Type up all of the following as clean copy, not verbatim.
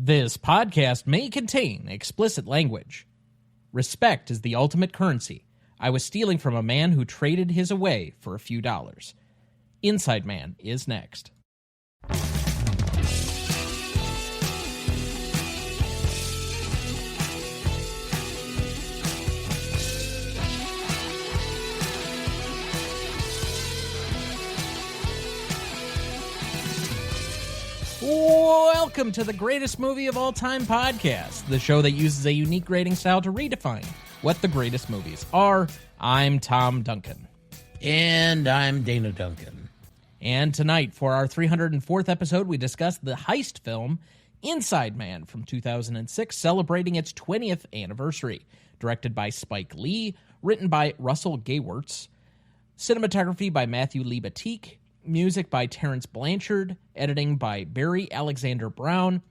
This podcast may contain explicit language. Respect is the ultimate currency. I was stealing from a man who traded his away for a few dollars. Inside Man is next. Welcome to the Greatest Movie of All Time podcast, the show that uses a unique grading style to redefine what the greatest movies are. I'm Tom Duncan. And I'm Dana Duncan. And tonight, for our 304th episode, we discuss the heist film Inside Man from 2006, celebrating its 20th anniversary. Directed by Spike Lee, written by Russell Gaywerts, cinematography by Matthew Libatique, music by Terrence Blanchard, editing by Barry Alexander Brown,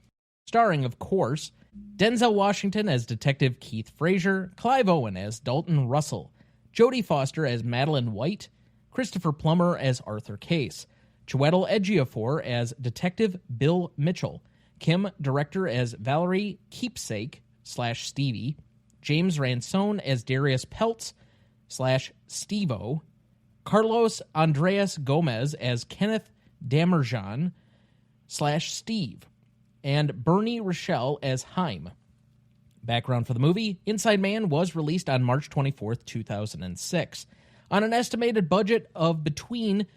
starring, of course, Denzel Washington as Detective Keith Frazier, Clive Owen as Dalton Russell, Jodie Foster as Madeline White, Christopher Plummer as Arthur Case, Chiwetel Ejiofor as Detective Bill Mitchell, Kim Director as Valerie Keepsake / Stevie, James Ransone as Darius Peltz / Stevo, Carlos Andreas Gomez as Kenneth Damerjan / Steve, and Bernie Rochelle as Haim. Background for the movie: Inside Man was released on March 24th, 2006. On an estimated budget of between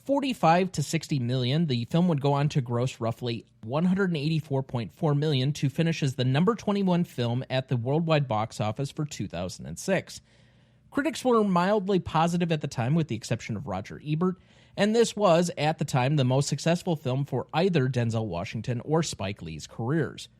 $45 to $60 million, the film would go on to gross roughly $184.4 million to finish as the number 21 film at the worldwide box office for 2006. Critics were mildly positive at the time, with the exception of Roger Ebert, and this was, at the time, the most successful film for either Denzel Washington or Spike Lee's careers.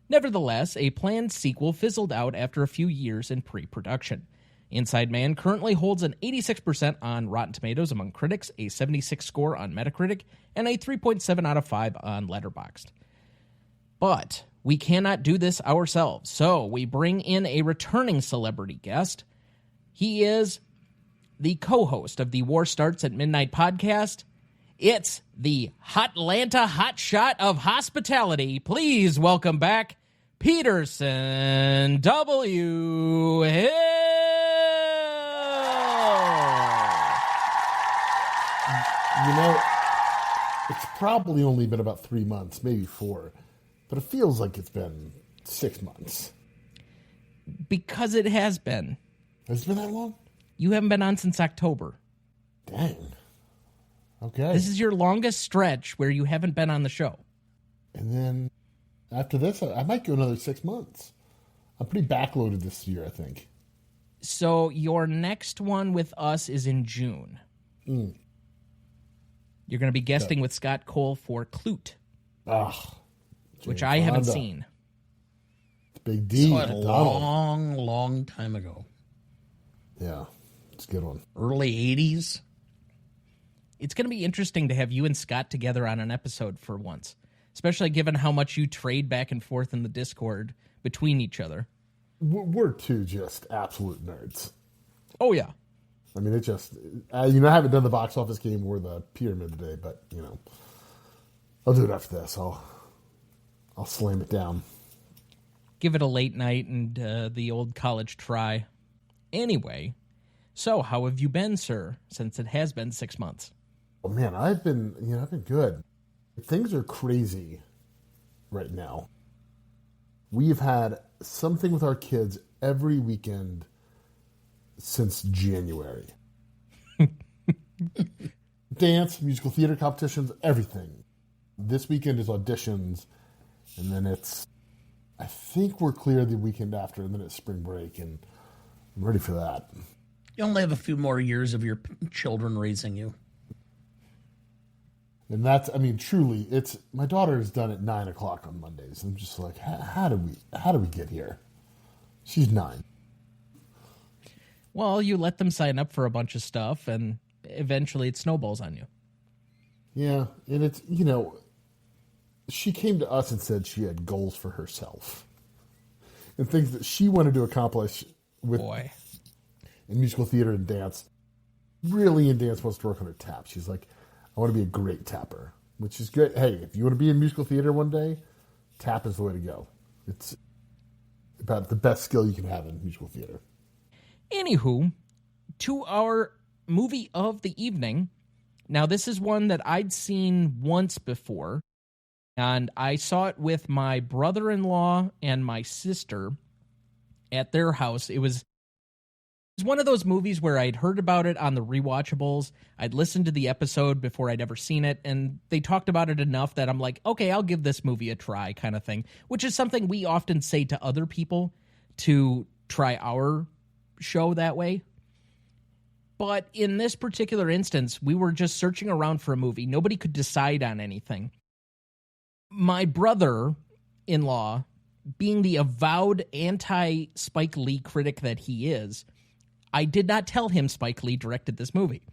Nevertheless, a planned sequel fizzled out after a few years in pre-production. Inside Man currently holds an 86% on Rotten Tomatoes among critics, a 76 score on Metacritic, and a 3.7 out of 5 on Letterboxd. But we cannot do this ourselves, so we bring in a returning celebrity guest. He is the co-host of the War Starts at Midnight podcast. It's the Hotlanta hotshot of hospitality. Please welcome back Peterson W. Hill. You know, it's probably only been about 3 months, maybe 4, but it feels like it's been 6 months. Because it has been. Has it been that long? You haven't been on since October. Dang. Okay. This is your longest stretch where you haven't been on the show. And then after this, I might go another 6 months. I'm pretty backloaded this year, I think. So your next one with us is in June. Mm. You're going to be guesting with Scott Cole for Clute, which I Fonda. haven't seen. Big D. Saw it a long time ago. Yeah, it's a good one. Early 80s. It's going to be interesting to have you and Scott together on an episode for once, especially given how much you trade back and forth in the Discord between each other. We're two just absolute nerds. Oh, yeah. I mean, it just, I haven't done the box office game or the pyramid today, but, I'll do it after this. I'll slam it down. Give it a late night and the old college try. Anyway, so how have you been, sir, since it has been 6 months? Oh, man, I've been good. Things are crazy right now. We've had something with our kids every weekend since January. Dance, musical theater competitions, everything. This weekend is auditions, and then I think we're clear the weekend after, and then it's spring break, and I'm ready for that. You only have a few more years of your children raising you. And that's, truly, my daughter is done at 9 o'clock on Mondays. I'm just like, how do we get here? She's 9. Well, you let them sign up for a bunch of stuff, and eventually it snowballs on you. Yeah, and it's, she came to us and said she had goals for herself. And things that she wanted to accomplish with in musical theater and dance. Really in dance wants to work on her tap. She's like, I want to be a great tapper, which is good. Hey, if you want to be in musical theater one day, tap is the way to go. It's about the best skill you can have in musical theater. Anywho, to our movie of the evening. Now, this is one that I'd seen once before, and I saw it with my brother-in-law and my sister at their house. It was one of those movies where I'd heard about it on the Rewatchables. I'd listened to the episode before I'd ever seen it, and they talked about it enough that I'm like, okay, I'll give this movie a try kind of thing, which is something we often say to other people to try our show that way. But in this particular instance, we were just searching around for a movie. Nobody could decide on anything. My brother-in-law, being the avowed anti-Spike Lee critic that he is, I did not tell him Spike Lee directed this movie.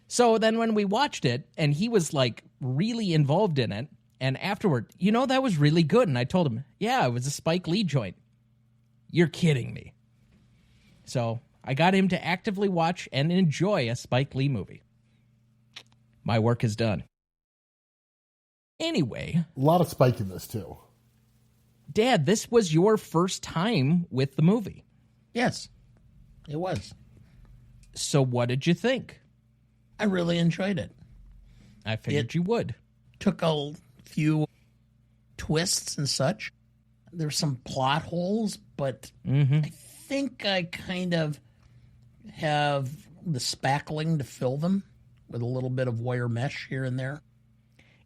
So then when we watched it, and he was like really involved in it, and afterward, that was really good. And I told him, yeah, it was a Spike Lee joint. You're kidding me. So I got him to actively watch and enjoy a Spike Lee movie. My work is done. Anyway. A lot of Spike in this, too. Dad, this was your first time with the movie. Yes, it was. So what did you think? I really enjoyed it. I figured you would. Took a few twists and such. There's some plot holes, but I think I kind of have the spackling to fill them with a little bit of wire mesh here and there.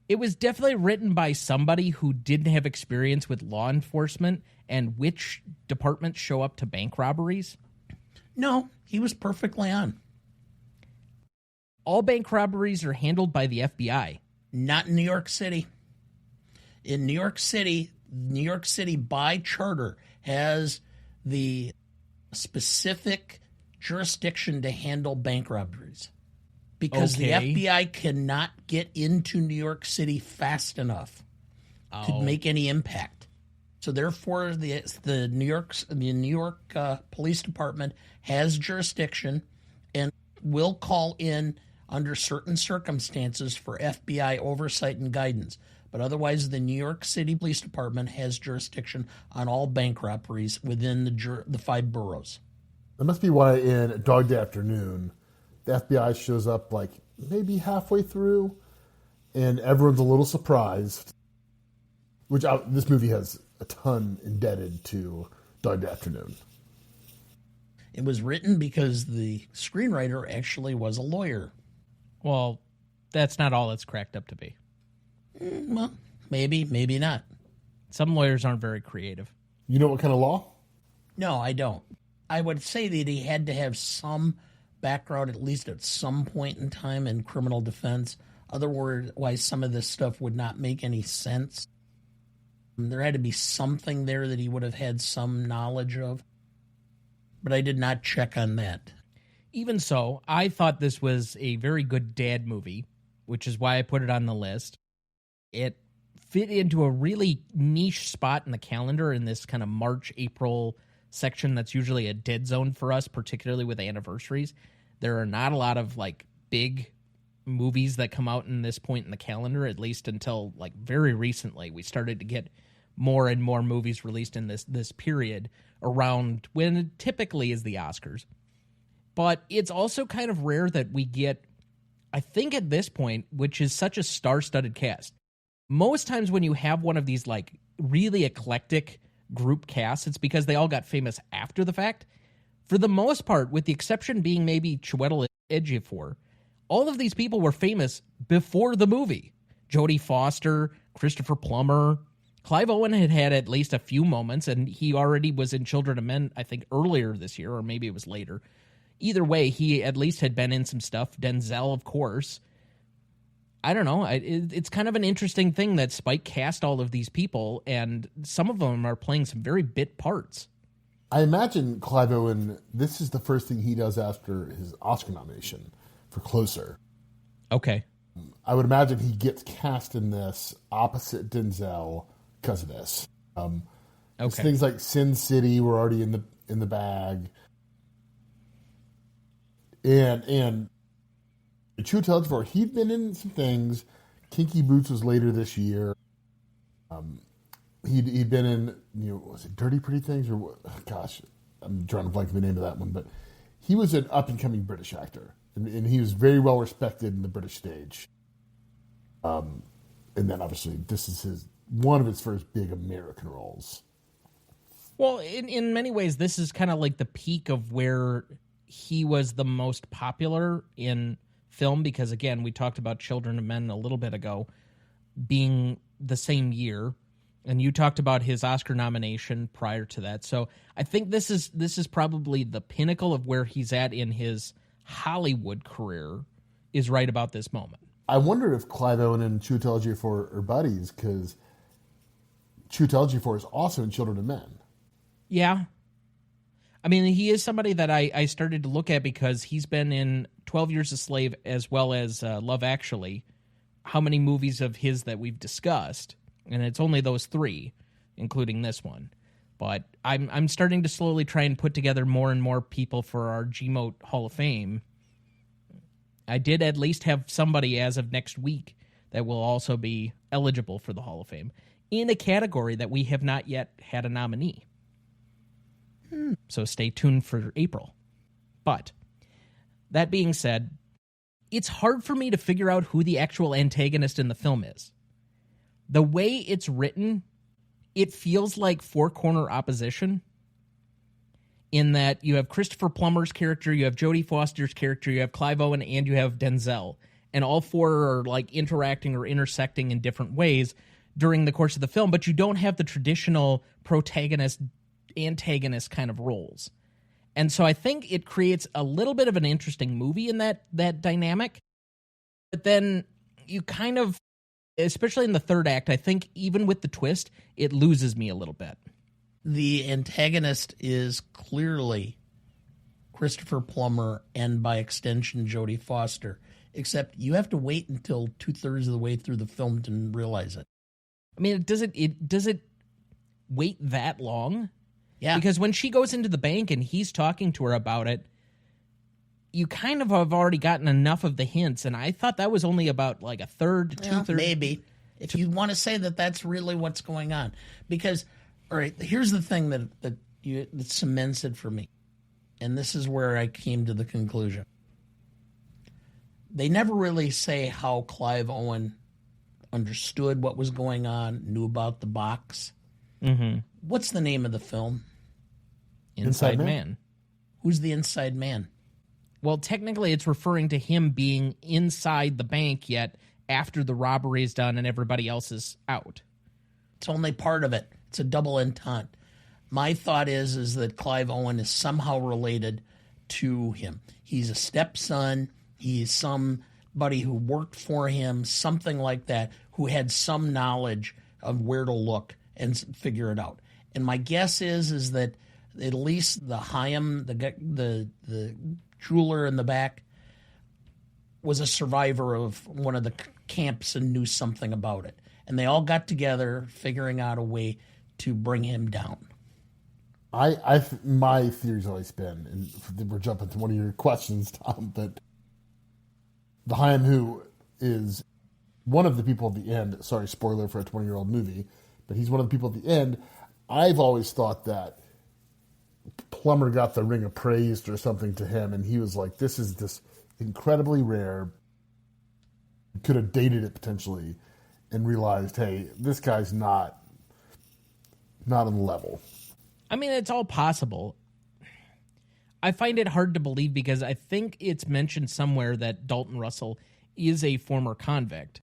It was definitely written by somebody who didn't have experience with law enforcement and which departments show up to bank robberies. No, he was perfectly on. All bank robberies are handled by the FBI. Not in New York City. In New York City by charter has the specific jurisdiction to handle bank robberies. Because the FBI cannot get into New York City fast enough to make any impact. So therefore, the New York Police Department has jurisdiction and will call in under certain circumstances for FBI oversight and guidance. But otherwise, the New York City Police Department has jurisdiction on all bank robberies within the 5 boroughs. That must be why in Dog Day Afternoon, the FBI shows up like maybe halfway through, and everyone's a little surprised. This movie has a ton indebted to Dog Day Afternoon. It was written because the screenwriter actually was a lawyer. Well, that's not all it's cracked up to be. Well, maybe not. Some lawyers aren't very creative. You know what kind of law? No, I don't. I would say that he had to have some background, at least at some point in time, in criminal defense. Otherwise, some of this stuff would not make any sense. There had to be something there that he would have had some knowledge of. But I did not check on that. Even so, I thought this was a very good dad movie, which is why I put it on the list. It fit into a really niche spot in the calendar in this kind of March, April section that's usually a dead zone for us, particularly with anniversaries. There are not a lot of like big movies that come out in this point in the calendar, at least until like very recently. We started to get more and more movies released in this period around when it typically is the Oscars. But it's also kind of rare that we get, I think at this point, which is such a star-studded cast. Most times when you have one of these like really eclectic group casts, it's because they all got famous after the fact. For the most part, with the exception being maybe Chiwetel Ejiofor, all of these people were famous before the movie. Jodie Foster, Christopher Plummer. Clive Owen had at least a few moments, and he already was in Children of Men, I think, earlier this year, or maybe it was later. Either way, he at least had been in some stuff. Denzel, of course. I don't know. It's kind of an interesting thing that Spike cast all of these people, and some of them are playing some very bit parts. I imagine Clive Owen, this is the first thing he does after his Oscar nomination for Closer. Okay. I would imagine he gets cast in this opposite Denzel because of this. Okay. Things like Sin City were already in the bag. And Chiwetel Ejiofor, he'd been in some things. Kinky Boots was later this year. He'd been in, was it Dirty Pretty Things or what? Gosh, I'm trying to blank the name of that one, but he was an up and coming British actor, and he was very well respected in the British stage. And then obviously this is one of his first big American roles. Well, in many ways, this is kind of like the peak of where he was the most popular in film, because again, we talked about Children of Men a little bit ago being the same year, and you talked about his Oscar nomination prior to that. So I think this is probably the pinnacle of where he's at in his Hollywood career, is right about this moment. I wonder if Clive Owen and Chiwetel Ejiofor are buddies, because Chiwetel Ejiofor is also in Children of Men. Yeah. I mean, he is somebody that I started to look at because he's been in 12 Years a Slave as well as Love Actually. How many movies of his that we've discussed? And it's only those three, including this one. But I'm starting to slowly try and put together more and more people for our GMOT Hall of Fame. I did at least have somebody as of next week that will also be eligible for the Hall of Fame in a category that we have not yet had a nominee. So stay tuned for April. But that being said, it's hard for me to figure out who the actual antagonist in the film is. The way it's written, it feels like four-corner opposition, in that you have Christopher Plummer's character, you have Jodie Foster's character, you have Clive Owen, and you have Denzel. And all four are like interacting or intersecting in different ways during the course of the film, but you don't have the traditional protagonist-antagonist kind of roles. And so I think it creates a little bit of an interesting movie in that dynamic. But then you kind of, especially in the third act, I think even with the twist, it loses me a little bit. The antagonist is clearly Christopher Plummer and by extension Jodie Foster, except you have to wait until 2/3 of the way through the film to realize it. I mean, does it wait that long? Yeah. Because when she goes into the bank and he's talking to her about it, you kind of have already gotten enough of the hints, and I thought that was only about like a third to two-thirds. Maybe. If you want to say that that's really what's going on. Because, all right, here's the thing that cements it for me. And this is where I came to the conclusion. They never really say how Clive Owen understood what was going on, knew about the box. Mm-hmm. What's the name of the film? Inside Man. Who's the inside man? Well, technically it's referring to him being inside the bank yet after the robbery is done and everybody else is out. It's only part of it. It's a double entente. My thought is that Clive Owen is somehow related to him. He's a stepson. He's somebody who worked for him, something like that, who had some knowledge of where to look and figure it out. And my guess is that at least the Chaim, the jeweler in the back, was a survivor of one of the camps and knew something about it. And they all got together, figuring out a way to bring him down. My theory's always been, and we're jumping to one of your questions, Tom, but the Chaim, who is one of the people at the end, sorry, spoiler for a 20-year-old movie, but he's one of the people at the end. I've always thought that Plummer got the ring appraised or something to him, and he was like, this is this incredibly rare, could have dated it potentially, and realized, hey, this guy's not on the level. I mean, it's all possible. I find it hard to believe because I think it's mentioned somewhere that Dalton Russell is a former convict.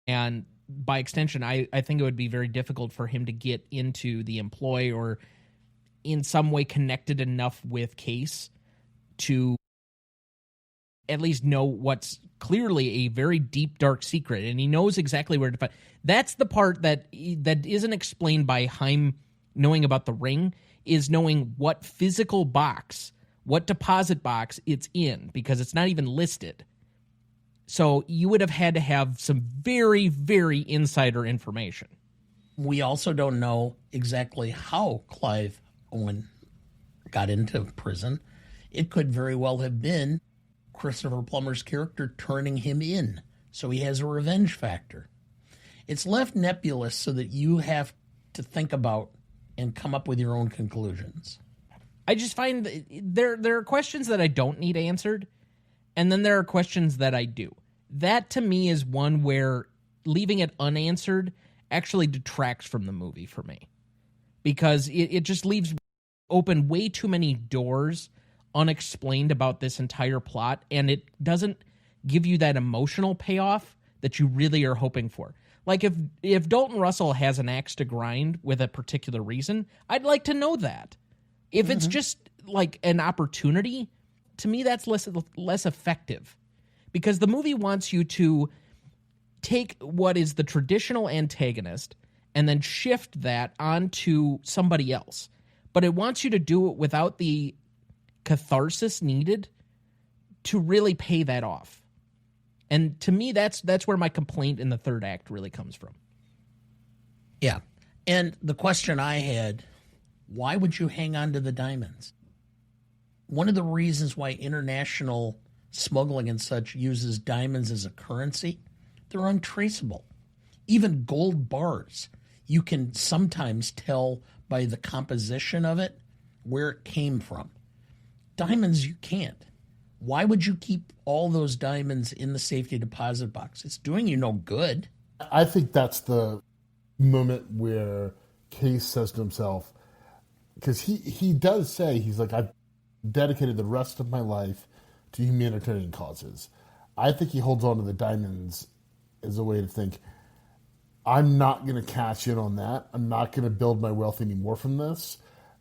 And by extension, I think it would be very difficult for him to get into the employ or in some way connected enough with Case to at least know what's clearly a very deep, dark secret. And he knows exactly where to find. That's the part that isn't explained by Chaim knowing about the ring, is knowing what physical box, what deposit box it's in, because it's not even listed. So you would have had to have some very, very insider information. We also don't know exactly how Clive Owen got into prison. It could very well have been Christopher Plummer's character turning him in, so he has a revenge factor. It's left nebulous so that you have to think about and come up with your own conclusions. I just find there are questions that I don't need answered, and then there are questions that I do. That, to me, is one where leaving it unanswered actually detracts from the movie for me. Because it just leaves open way too many doors unexplained about this entire plot, and it doesn't give you that emotional payoff that you really are hoping for. Like, if Dalton Russell has an axe to grind with a particular reason, I'd like to know that. If it's just like an opportunity, to me that's less effective. Because the movie wants you to take what is the traditional antagonist and then shift that onto somebody else. But it wants you to do it without the catharsis needed to really pay that off. And to me, that's where my complaint in the third act really comes from. Yeah. And the question I had, why would you hang on to the diamonds? One of the reasons why international smuggling and such uses diamonds as a currency, they're untraceable. Even gold bars, you can sometimes tell by the composition of it where it came from. Diamonds, you can't. Why would you keep all those diamonds in the safety deposit box? It's doing you no good. I think that's the moment where Case says to himself, because he does say, he's like, I've dedicated the rest of my life to humanitarian causes. I think he holds on to the diamonds as a way to think, I'm not going to cash in on that. I'm not going to build my wealth anymore from this.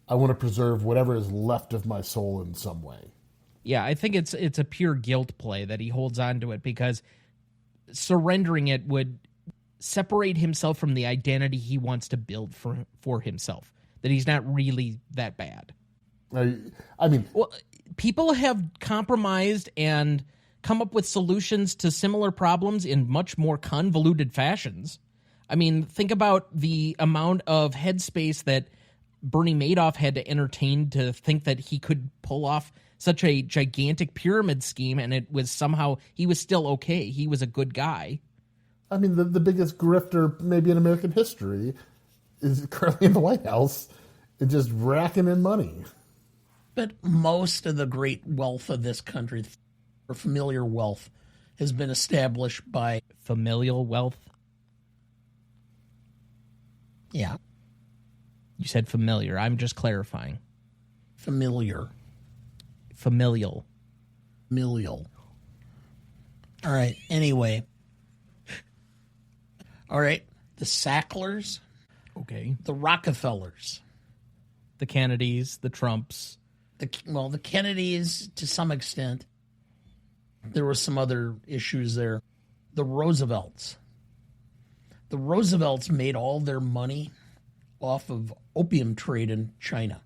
I want to preserve whatever is left of my soul in some way. Yeah, I think it's a pure guilt play that he holds on to it, because surrendering it would separate himself from the identity he wants to build for himself, that he's not really that bad. I mean... Well, people have compromised and come up with solutions to similar problems in much more convoluted fashions. I mean, think about the amount of headspace that Bernie Madoff had to entertain to think that he could pull off such a gigantic pyramid scheme, and it was somehow, he was still okay. He was a good guy. I mean, the biggest grifter maybe in American history is currently in the White House and just racking in money. But most of the great wealth of this country, or familiar wealth, has been established by... Familial wealth? Yeah. You said familiar. I'm just clarifying. Familiar. Familial. Familial. All right. Anyway. All right. The Sacklers. Okay. The Rockefellers. The Kennedys. The Trumps. The Kennedys, to some extent. There were some other issues there. The Roosevelts. The Roosevelts made all their money off of opium trade in China.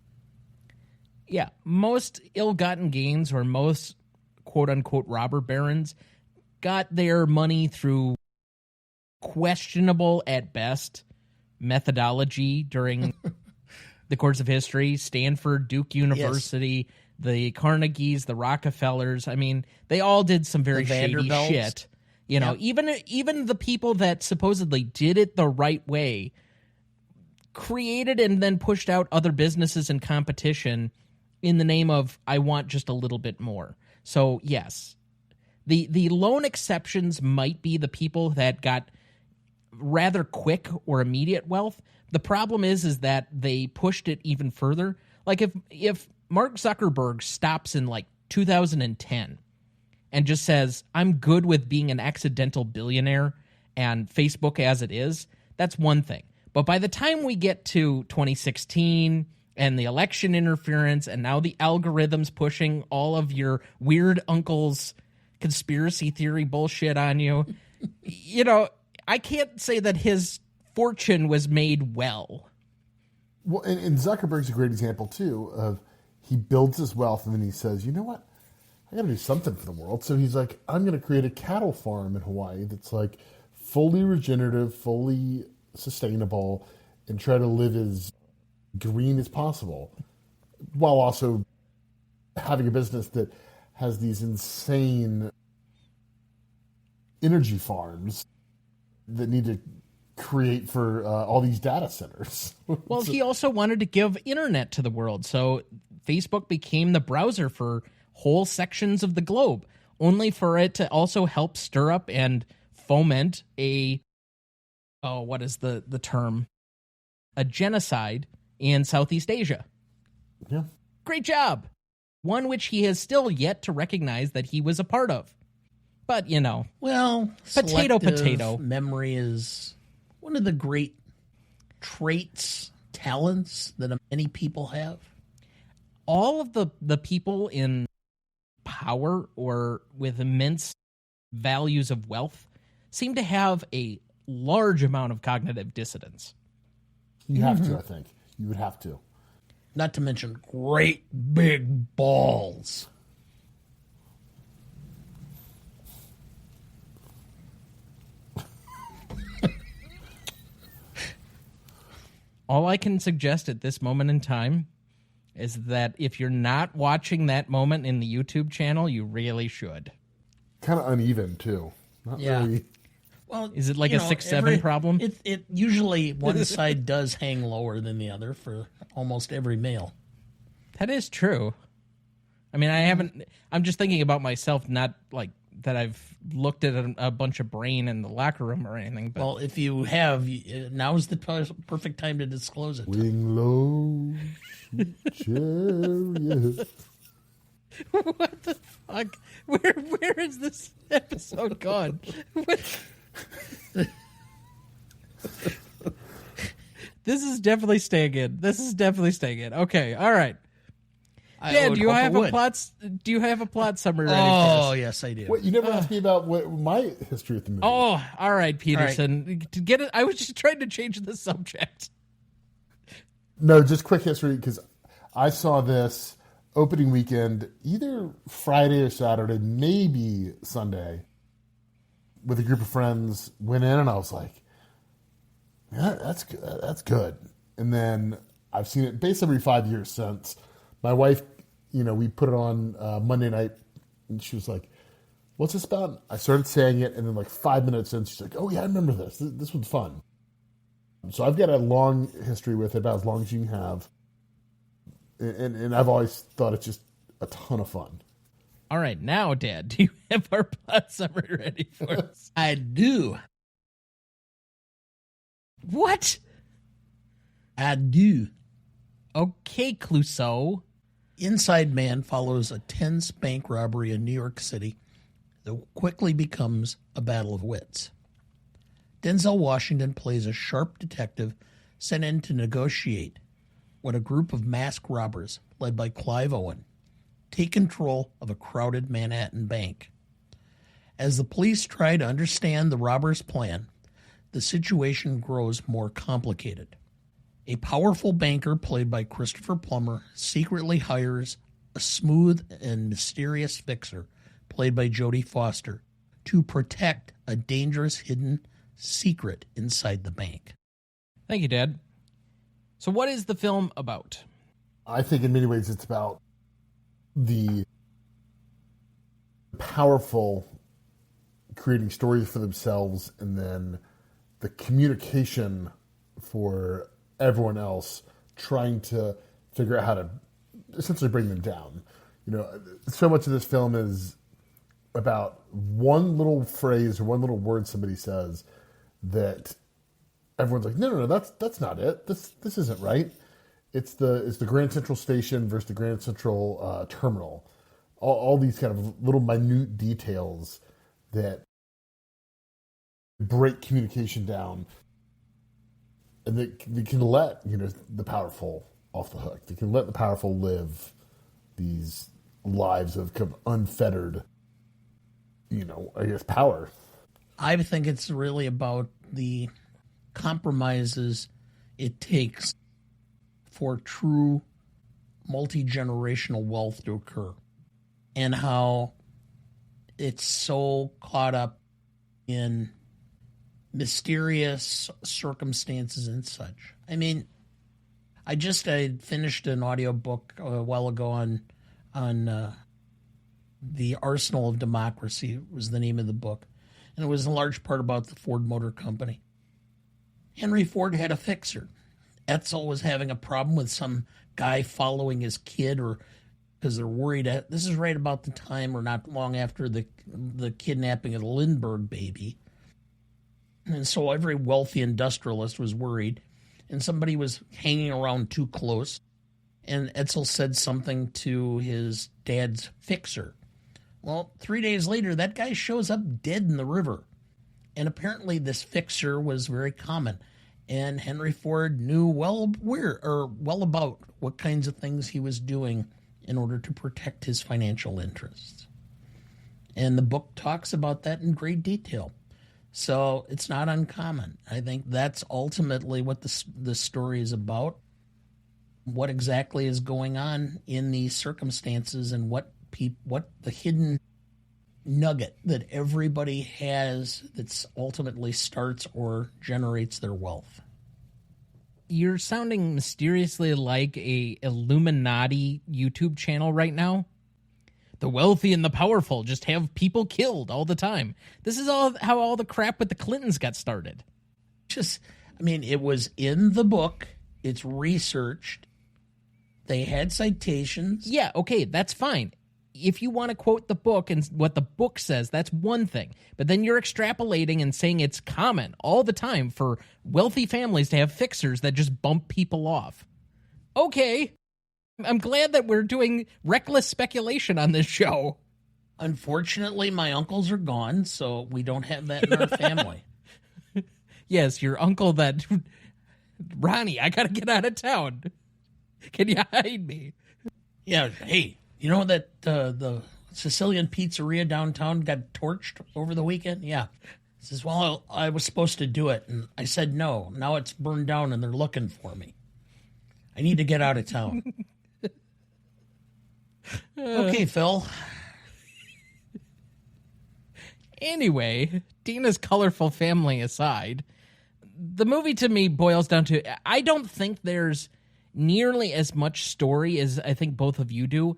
Yeah, most ill-gotten gains, or most quote-unquote robber barons, got their money through questionable, at best, methodology during the course of history. Stanford, Duke University, yes. The Carnegies, the Rockefellers. I mean, they all did some very shady shit. You know, even the people that supposedly did it the right way created and then pushed out other businesses and competition in the name of, I want just a little bit more. So, yes, the lone exceptions might be the people that got rather quick or immediate wealth. The problem is that they pushed it even further. Like, if Mark Zuckerberg stops in, like, 2010 and just says, I'm good with being an accidental billionaire and Facebook as it is, that's one thing. But by the time we get to 2016 and the election interference and now the algorithms pushing all of your weird uncle's conspiracy theory bullshit on you, you know, I can't say that his fortune was made well. Well, and Zuckerberg's a great example, too, of he builds his wealth and then he says, you know what? I got to do something for the world. So he's like, I'm going to create a cattle farm in Hawaii that's like fully regenerative, fully sustainable, and try to live as green as possible, while also having a business that has these insane energy farms that need to create for all these data centers. Well, he also wanted to give internet to the world, so Facebook became the browser for whole sections of the globe, only for it to also help stir up and foment what is the term? A genocide in Southeast Asia. Yeah. Great job. One which he has still yet to recognize that he was a part of. But, well, potato. Memory is one of the great traits, talents that many people have. All of the people in power or with immense values of wealth seem to have a large amount of cognitive dissonance. You have to, I think. You would have to. Not to mention great big balls. All I can suggest at this moment in time is that if you're not watching that moment in the YouTube channel, you really should. Kind of uneven, too. Not really. Well, is it like a 6-7 problem? It usually one side does hang lower than the other for almost every male. That is true. I mean, I'm just thinking about myself, not like that I've looked at a bunch of brain in the locker room or anything. But. Well, if you have, now is the perfect time to disclose it. Wing low, chariot. What the fuck? Where is this episode gone? This is definitely staying in. Okay, all right. Dan, do you have a plot summary ready for us? Oh, yes, I do. Wait, you never asked me about my history with the movie. Oh, all right, Peterson. All right. To get it, I was just trying to change the subject. No, just quick history, because I saw this opening weekend, either Friday or Saturday, maybe Sunday, with a group of friends. Went in and I was like, yeah, that's good. And then I've seen it basically every 5 years since. My wife, we put it on Monday night, and she was like, what's this about? I started saying it, and then like 5 minutes in, she's like, oh, yeah, I remember this. This was fun. So I've got a long history with it, about as long as you can have. And I've always thought it's just a ton of fun. All right, now, Dad, do you have our plot summary ready for us? I do. What? I do. Okay, Clouseau. Inside Man follows a tense bank robbery in New York City that quickly becomes a battle of wits. Denzel Washington plays a sharp detective sent in to negotiate when a group of masked robbers, led by Clive Owen, take control of a crowded Manhattan bank. As the police try to understand the robbers' plan, the situation grows more complicated. A powerful banker, played by Christopher Plummer, secretly hires a smooth and mysterious fixer, played by Jodie Foster, to protect a dangerous hidden secret inside the bank. Thank you, Dad. So what is the film about? I think in many ways it's about the powerful creating stories for themselves and then the communication for everyone else trying to figure out how to essentially bring them down. So much of this film is about one little phrase or one little word somebody says that everyone's like, no, that's not it. This isn't right. It's the Grand Central Station versus the Grand Central Terminal. All these kind of little minute details that break communication down, and they can let the powerful off the hook. They can let the powerful live these lives of kind of unfettered, power. I think it's really about the compromises it takes for true multi-generational wealth to occur, and how it's so caught up in mysterious circumstances and such. I mean, I finished an audiobook a while ago on The Arsenal of Democracy was the name of the book, and it was in large part about the Ford Motor Company. Henry Ford had a fixer. Etzel was having a problem with some guy following his kid, or because they're worried. This is right about the time or not long after the kidnapping of the Lindbergh baby. And so every wealthy industrialist was worried, and somebody was hanging around too close. And Etzel said something to his dad's fixer. Well, 3 days later, that guy shows up dead in the river. And apparently this fixer was very common. And Henry Ford knew well about what kinds of things he was doing in order to protect his financial interests. And the book talks about that in great detail. So it's not uncommon. I think that's ultimately what the story is about. What exactly is going on in these circumstances, and what the hidden nugget that everybody has that ultimately starts or generates their wealth. You're sounding mysteriously like a Illuminati YouTube channel right now. The wealthy and the powerful just have people killed all the time. This is how all the crap with the Clintons got started. It was in the book. It's researched. They had citations. Yeah, okay, that's fine. If you want to quote the book and what the book says, that's one thing. But then you're extrapolating and saying it's common all the time for wealthy families to have fixers that just bump people off. Okay. I'm glad that we're doing reckless speculation on this show. Unfortunately, my uncles are gone, so we don't have that in our family. Yes, your uncle that... Ronnie, I gotta get out of town. Can you hide me? Yeah, hey, you know that the Sicilian pizzeria downtown got torched over the weekend? Yeah. He says, well, I was supposed to do it, and I said no. Now it's burned down, and they're looking for me. I need to get out of town. Okay, Phil. Anyway, Dina's colorful family aside, the movie to me boils down to, I don't think there's nearly as much story as I think both of you do.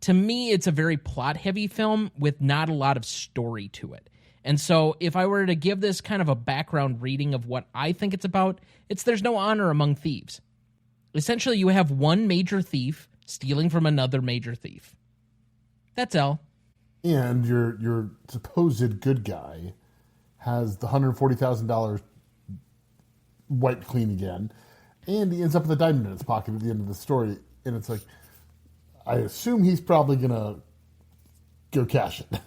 To me, it's a very plot-heavy film with not a lot of story to it. And so if I were to give this kind of a background reading of what I think it's about, it's there's no honor among thieves. Essentially, you have one major thief stealing from another major thief. That's all. And your supposed good guy has the $140,000 wiped clean again, and he ends up with a diamond in his pocket at the end of the story. And it's like, I assume he's probably going to go cash it.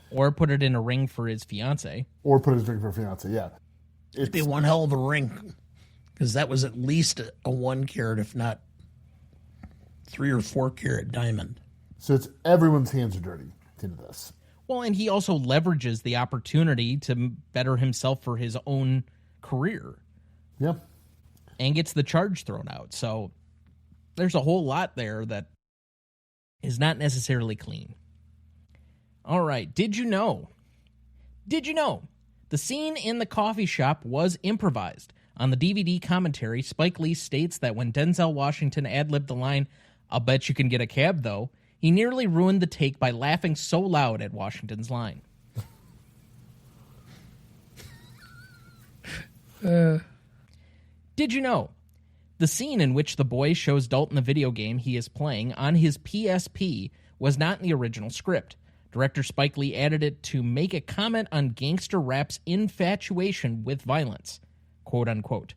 Or put it in a ring for his fiance. Or put his ring for a fiance, yeah. It'd be one hell of a ring, because that was at least a 1 carat, if not 3 or 4 carat diamond. So it's everyone's hands are dirty into this. Well, and he also leverages the opportunity to better himself for his own career. Yeah. And gets the charge thrown out. So there's a whole lot there that is not necessarily clean. All right. Did you know the scene in the coffee shop was improvised? On the DVD commentary, Spike Lee states that when Denzel Washington ad-libbed the line, "I'll bet you can get a cab, though," he nearly ruined the take by laughing so loud at Washington's line. Did you know the scene in which the boy shows Dalton the video game he is playing on his PSP was not in the original script? Director Spike Lee added it to make a comment on gangster rap's infatuation with violence. Quote unquote.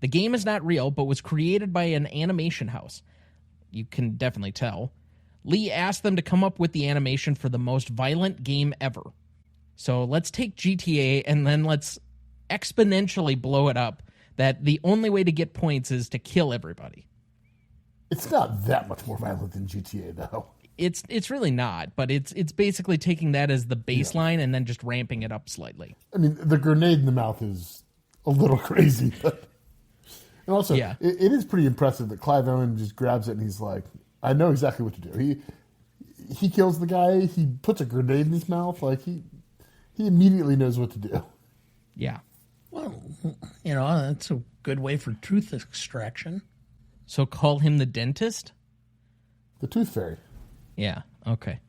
The game is not real, but was created by an animation house. You can definitely tell. Lee asked them to come up with the animation for the most violent game ever. So let's take GTA and then let's exponentially blow it up that the only way to get points is to kill everybody. It's not that much more violent than GTA, though. It's really not, but it's basically taking that as the baseline and then just ramping it up slightly. I mean, the grenade in the mouth is a little crazy, but... And also, yeah. it is pretty impressive that Clive Owen just grabs it and he's like, I know exactly what to do. He kills the guy, he puts a grenade in his mouth, like he immediately knows what to do. Yeah. Well, that's a good way for truth extraction. So call him the dentist? The Tooth Fairy. Yeah, okay.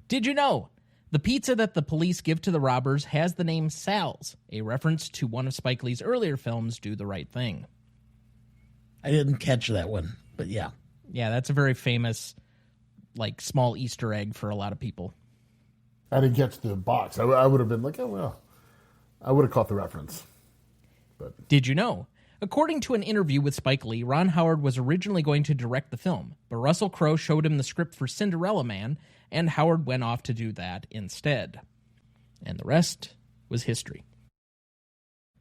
Did you know The pizza that the police give to the robbers has the name Sal's, a reference to one of Spike Lee's earlier films, Do the Right Thing. I didn't catch that one, but yeah. Yeah, that's a very famous, like, small Easter egg for a lot of people. I didn't catch the box. I would have been like, oh, well. I would have caught the reference. But Did you know? According to an interview with Spike Lee, Ron Howard was originally going to direct the film, but Russell Crowe showed him the script for Cinderella Man, and Howard went off to do that instead. And the rest was history.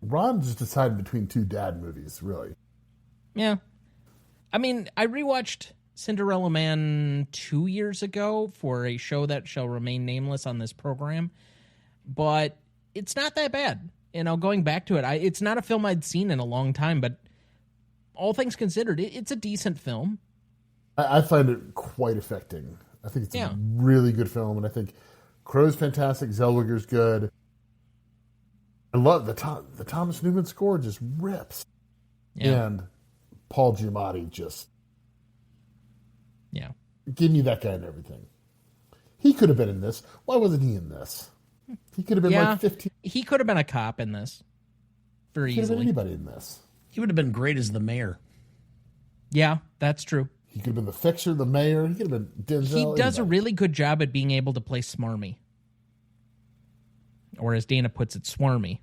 Ron just decided between two dad movies, really. Yeah. I mean, I rewatched Cinderella Man 2 years ago for a show that shall remain nameless on this program, but it's not that bad. You know, going back to it, it's not a film I'd seen in a long time, but all things considered, it's a decent film. I find it quite affecting. I think it's a really good film, and I think Crowe's fantastic, Zellweger's good. I love the Thomas Newman score just rips. Yeah. And Paul Giamatti just give me that guy and everything. He could have been in this. Why wasn't he in this? He could have been like 15. He could have been a cop in this very He could have easily. been anybody in this. He would have been great as the mayor. Yeah, that's true. He could have been the fixer, the mayor. He could have been Denzel. He does a anybody. really good job at being able to play smarmy. Or as Dana puts it, swarmy.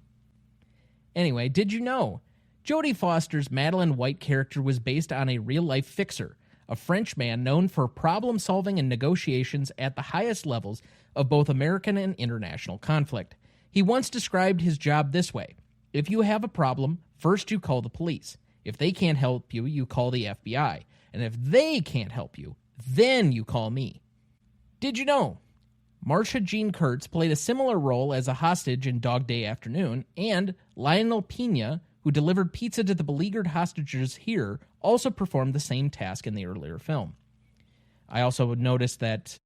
Anyway, did you know? Jodie Foster's Madeline White character was based on a real-life fixer, a French man known for problem-solving and negotiations at the highest levels of both American and international conflict. He once described his job this way: if you have a problem, first you call the police. If they can't help you, you call the FBI. And if they can't help you, then you call me. Did you know? Marsha Jean Kurtz played a similar role as a hostage in Dog Day Afternoon, and Lionel Pena, who delivered pizza to the beleaguered hostages here, also performed the same task in the earlier film. I also noticed that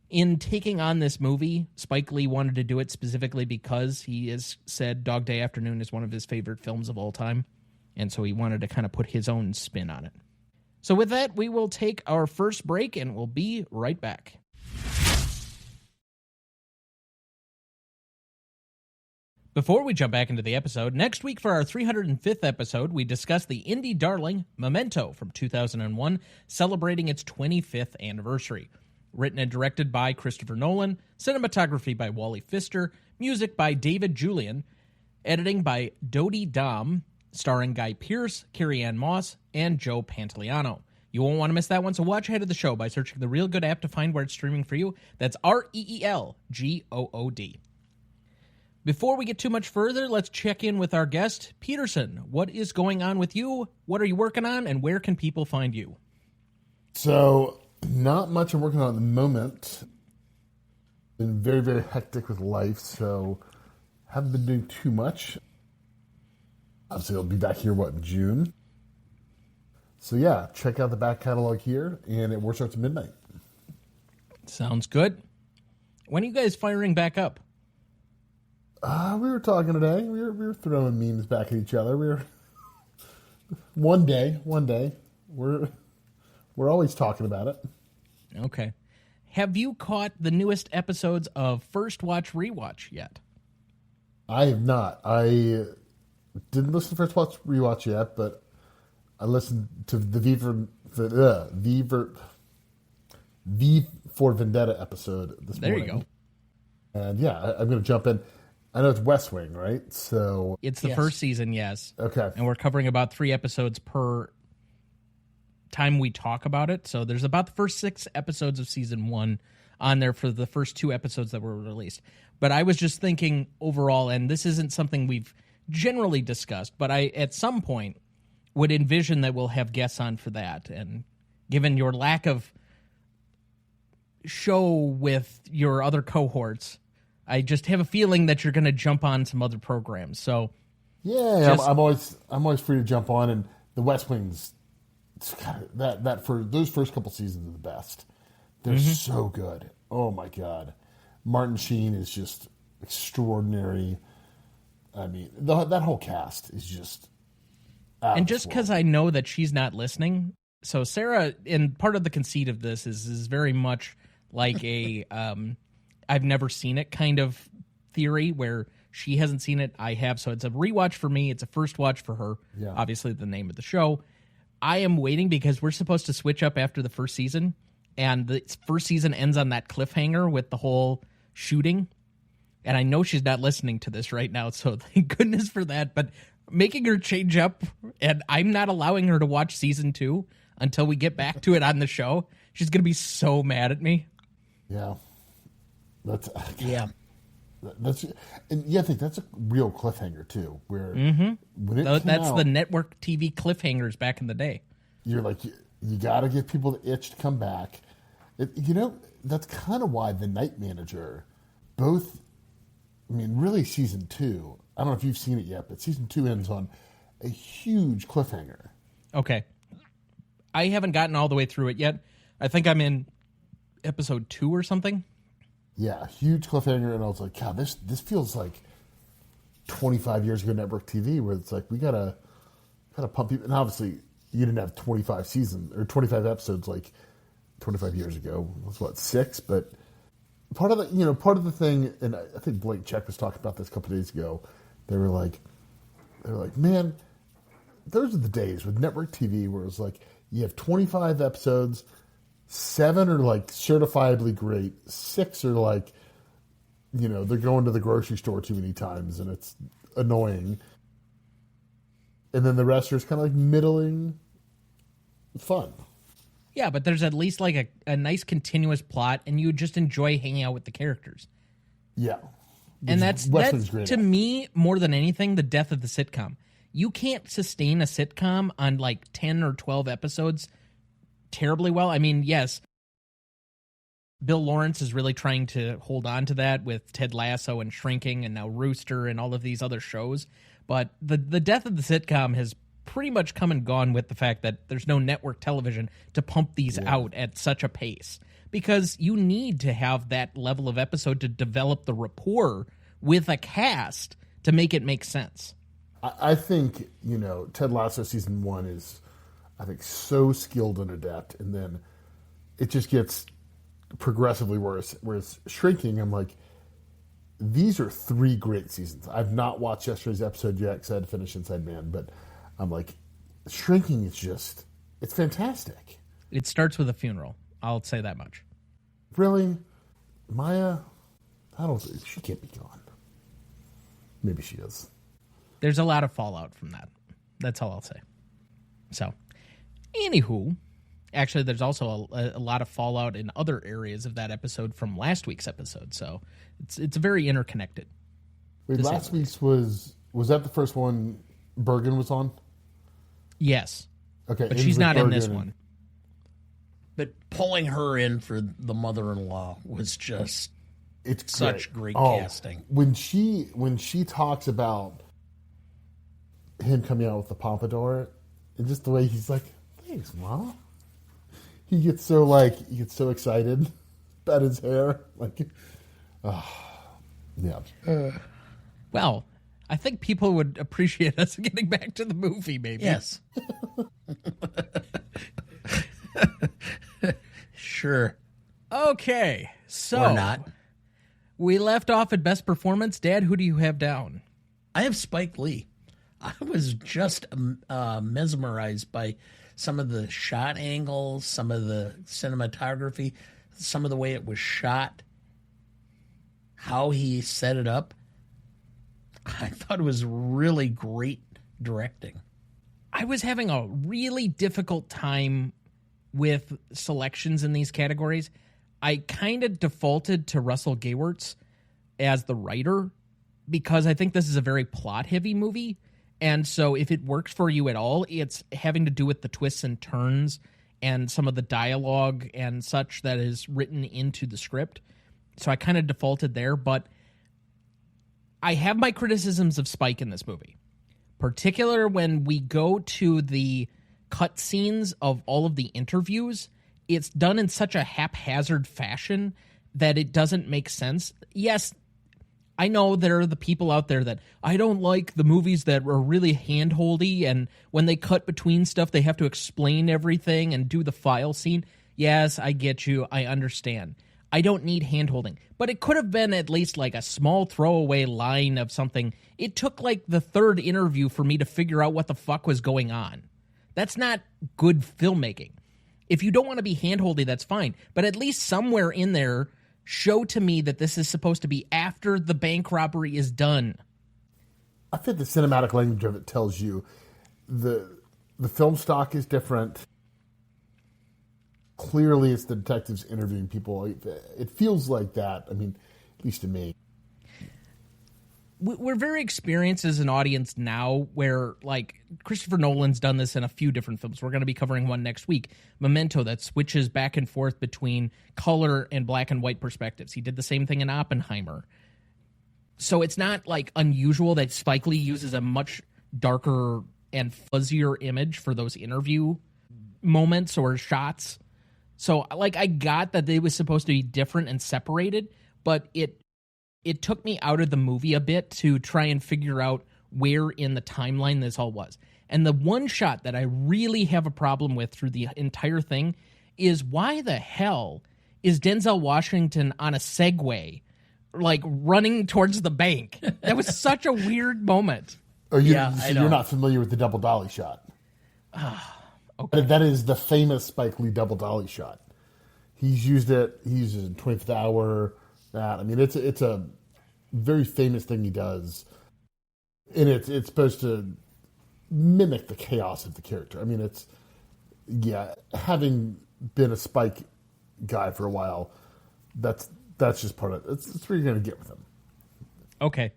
in taking on this movie, Spike Lee wanted to do it specifically because he has said Dog Day Afternoon is one of his favorite films of all time, and so he wanted to kind of put his own spin on it. So with that, we will take our first break, and we'll be right back. Before we jump back into the episode, next week for our 305th episode, we discuss the indie darling Memento from 2001, celebrating its 25th anniversary. Written and directed by Christopher Nolan, cinematography by Wally Pfister, music by David Julian, editing by Dodie Dom, starring Guy Pearce, Carrie-Anne Moss, and Joe Pantoliano. You won't want to miss that one, so watch ahead of the show by searching the Real Good app to find where it's streaming for you. That's REELGOOD. Before we get too much further, let's check in with our guest, Peterson. What is going on with you? What are you working on? And where can people find you? So, not much I'm working on at the moment. Been very, very hectic with life, so haven't been doing too much. Obviously, I'll be back here, in June? So yeah, check out the back catalog here, and it starts at midnight. Sounds good. When are you guys firing back up? We were talking today. We were throwing memes back at each other. We were one day. We're always talking about it. Okay. Have you caught the newest episodes of First Watch Rewatch yet? I have not. I didn't listen to First Watch Rewatch yet, but I listened to the V for Vendetta episode this morning. There you go. And yeah, I'm going to jump in. I know it's West Wing, right? So it's the first season, yes. Okay. And we're covering about 3 episodes per time we talk about it. So there's about the first 6 episodes of season 1 on there for the first 2 episodes that were released. But I was just thinking overall, and this isn't something we've generally discussed, but I, at some point, would envision that we'll have guests on for that. And given your lack of show with your other cohorts, I just have a feeling that you're going to jump on some other programs. So yeah, I'm always free to jump on. And the West Wing's that for those first couple seasons are the best. They're so good. Oh my God, Martin Sheen is just extraordinary. I mean, that whole cast is just. And just because I know that she's not listening, so Sarah, and part of the conceit of this is very much like a I've never seen it kind of theory where she hasn't seen it, I have. So it's a rewatch for me. It's a first watch for her. Yeah. Obviously, the name of the show. I am waiting because we're supposed to switch up after the first season, and the first season ends on that cliffhanger with the whole shooting. And I know she's not listening to this right now, so thank goodness for that. But making her change up, and I'm not allowing her to watch season 2 until we get back to it on the show. She's going to be so mad at me. Yeah. That's and yeah, I think that's a real cliffhanger too. Where when it That's came out, the network TV cliffhangers back in the day. you're like, you got to give people the itch to come back. That's kind of why The Night Manager, really season 2. I don't know if you've seen it yet, but season 2 ends on a huge cliffhanger. Okay, I haven't gotten all the way through it yet. I think I'm in episode 2 or something. Yeah, huge cliffhanger, and I was like, God, this feels like 25 years ago network TV, where it's like we gotta pump people. And obviously, you didn't have 25 seasons or 25 episodes like 25 years ago. It was what, 6? But part of the thing, and I think Blake Check was talking about this a couple of days ago. They were like, man, those are the days with network TV where it was like you have 25 episodes. 7 are like certifiably great. 6 are like, they're going to the grocery store too many times and it's annoying. And then the rest are just kind of like middling fun. Yeah, but there's at least like a nice continuous plot, and you just enjoy hanging out with the characters. Yeah. And that's to me, more than anything, the death of the sitcom. You can't sustain a sitcom on like 10 or 12 episodes terribly well. I mean, yes, Bill Lawrence is really trying to hold on to that with Ted Lasso and Shrinking and now Rooster and all of these other shows. But the death of the sitcom has pretty much come and gone with the fact that there's no network television to pump these out at such a pace. Because you need to have that level of episode to develop the rapport with a cast to make it make sense. I think, Ted Lasso season 1 is, I think, so skilled and adept, and then it just gets progressively worse. Whereas Shrinking, I'm like, these are 3 great seasons. I've not watched yesterday's episode yet because I had to finish Inside Man, but I'm like, Shrinking is just, it's fantastic. It starts with a funeral. I'll say that much. Really? Maya? She can't be gone. Maybe she is. There's a lot of fallout from that. That's all I'll say. So, anywho, actually, there's also a lot of fallout in other areas of that episode from last week's episode. So, it's very interconnected. Wait, last week's was that the first one Bergen was on? Yes. Okay. But she's not in this one. But pulling her in for the mother-in-law was just such great casting. When she talks about him coming out with the pompadour, and just the way he's like, "Thanks, Mom." He gets so excited about his hair, yeah. Well, I think people would appreciate us getting back to the movie, maybe. Yes. Sure. Okay, so or not. We left off at best performance. Dad, who do you have down? I have Spike Lee. I was just mesmerized by some of the shot angles, some of the cinematography, some of the way it was shot, how he set it up. I thought it was really great directing. I was having a really difficult time with selections in these categories. I kind of defaulted to Russell Gewertz as the writer because I think this is a very plot-heavy movie. And so if it works for you at all, it's having to do with the twists and turns and some of the dialogue and such that is written into the script. So I kind of defaulted there, but I have my criticisms of Spike in this movie, particular when we go to the cut scenes of all of the interviews. It's done in such a haphazard fashion that it doesn't make sense. Yes, I know there are the people out there that I don't like the movies that are really hand-holdy, and when they cut between stuff, they have to explain everything and do the file scene. Yes, I get you. I understand. I don't need hand-holding. But it could have been at least like a small throwaway line of something. It took like the third interview for me to figure out what the fuck was going on. That's not good filmmaking. If you don't want to be hand-holding, that's fine. But at least somewhere in there, show to me that this is supposed to be after the bank robbery is done. I think the cinematic language of it tells you the film stock is different. Clearly, it's the detectives interviewing people. It feels like that. I mean, at least to me. We're very experienced as an audience now where, like, Christopher Nolan's done this in a few different films. We're going to be covering one next week, Memento, that switches back and forth between color and black and white perspectives. He did the same thing in Oppenheimer. So it's not, like, unusual that Spike Lee uses a much darker and fuzzier image for those interview moments or shots. So, like, I got that it was supposed to be different and separated, but it took me out of the movie a bit to try and figure out where in the timeline this all was. And the one shot that I really have a problem with through the entire thing is why the hell is Denzel Washington on a Segway, like, running towards the bank? That was such a weird moment. Oh, you're not familiar with the double dolly shot. Okay. That is the famous Spike Lee double dolly shot. He's used it. He uses it in 25th Hour. That, I mean, it's a very famous thing he does, and it's supposed to mimic the chaos of the character. I mean, having been a Spike guy for a while, that's just part of it. It's where you're going to get with him. Okay.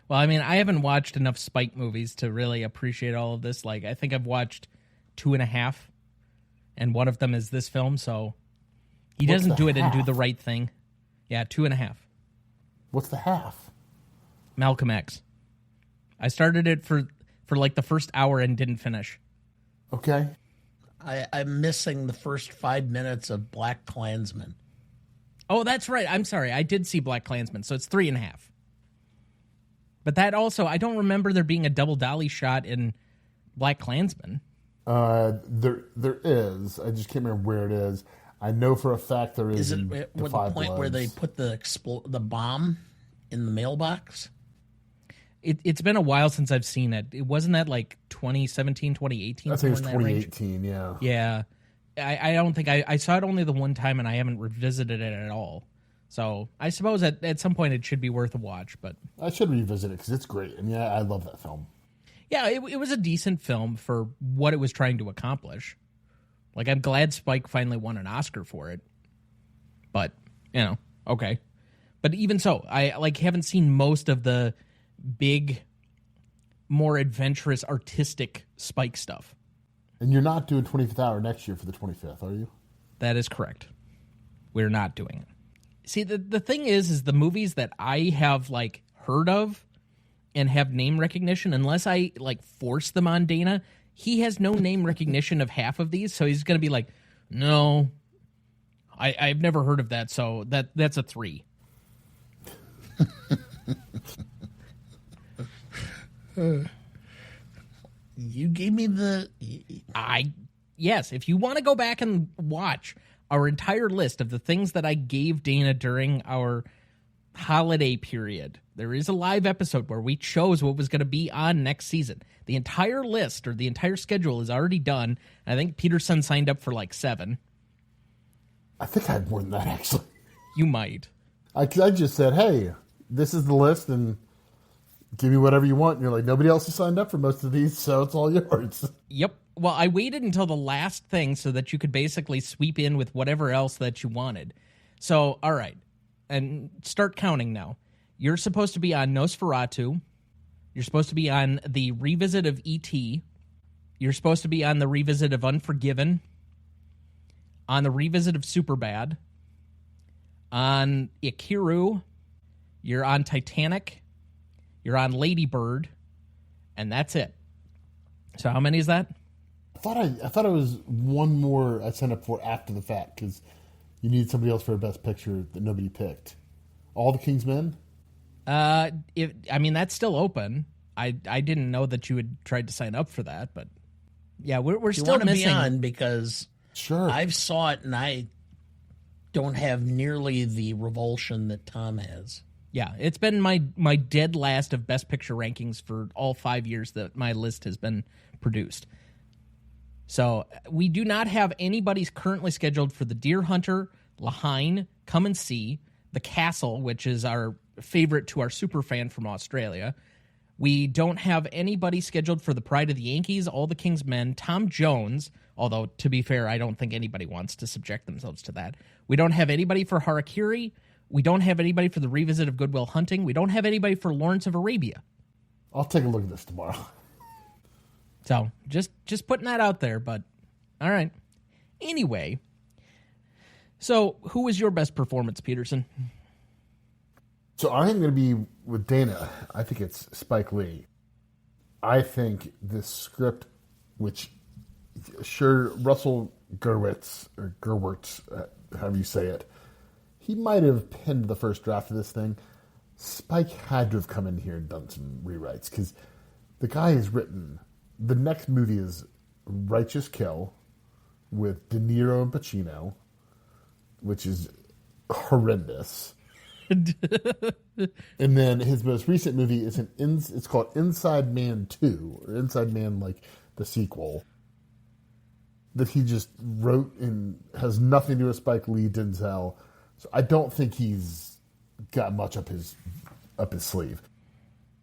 Well, I mean, I haven't watched enough Spike movies to really appreciate all of this. Like, I think I've watched 2.5, and one of them is this film, so he doesn't do it and do the right thing. Yeah, 2.5. What's the half? Malcolm X. I started it for like the first hour and didn't finish. Okay. I'm missing the first 5 minutes of Black Klansman. Oh, that's right. I'm sorry. I did see Black Klansman, so it's 3.5. But that also, I don't remember there being a double dolly shot in Black Klansman. There is. I just can't remember where it is. I know for a fact there is. Is it at the point where they put the bomb in the mailbox? It's been a while since I've seen it. It wasn't that like 2017, 2018? I think it's 2018, yeah. Yeah. I don't think I saw it only the one time, and I haven't revisited it at all. So I suppose at some point it should be worth a watch. But I should revisit it because it's great. And yeah, I love that film. Yeah, it was a decent film for what it was trying to accomplish. Like, I'm glad Spike finally won an Oscar for it. But, okay. But even so, I haven't seen most of the big, more adventurous, artistic Spike stuff. And you're not doing 25th Hour next year for the 25th, are you? That is correct. We're not doing it. See, the thing is the movies that I have, like, heard of and have name recognition, unless I, like, force them on Dana, he has no name recognition of half of these, so he's going to be like, no, I've never heard of that, so that's a 3. You gave me the... Yes, if you want to go back and watch our entire list of the things that I gave Dana during our holiday period, there is a live episode where we chose what was going to be on next season. The entire list or the entire schedule is already done. I think Peterson signed up for like 7. I think I had more than that, actually. You might. I just said, hey, this is the list, and give me whatever you want. And you're like, nobody else has signed up for most of these, so it's all yours. Yep. Well, I waited until the last thing so that you could basically sweep in with whatever else that you wanted. So, all right. And start counting now. You're supposed to be on Nosferatu. You're supposed to be on the revisit of E.T. You're supposed to be on the revisit of Unforgiven. On the revisit of Superbad. On Ikiru. You're on Titanic. You're on Lady Bird. And that's it. So how many is that? I thought it was one more I signed up for after the fact because you need somebody else for a best picture that nobody picked. All the King's Men? That's still open. I didn't know that you had tried to sign up for that, but yeah, we're still missing. Be on because sure, I've saw it and I don't have nearly the revulsion that Tom has. Yeah, it's been my dead last of Best Picture rankings for all 5 years that my list has been produced. So we do not have anybody currently scheduled for The Deer Hunter, Lahain, Come and See, The Castle, which is our favorite to our super fan from Australia. We don't have anybody scheduled for The Pride of the Yankees, All the King's Men, Tom Jones, although, to be fair, I don't think anybody wants to subject themselves to that. We don't have anybody for Harakiri. We don't have anybody for The Revisit of Good Will Hunting. We don't have anybody for Lawrence of Arabia. I'll take a look at this tomorrow. So, just putting that out there, but all right. Anyway, so who was your best performance, Peterson? So I'm going to be with Dana. I think it's Spike Lee. I think this script, which, sure, Russell Gurwitz, or Gerwitz, however you say it, he might have penned the first draft of this thing. Spike had to have come in here and done some rewrites, because the guy has written, the next movie is Righteous Kill with De Niro and Pacino, which is horrendous. And then his most recent movie is it's called Inside Man 2, or Inside Man, like the sequel, that he just wrote and has nothing to do with Spike Lee, Denzel. So I don't think he's got much up his sleeve.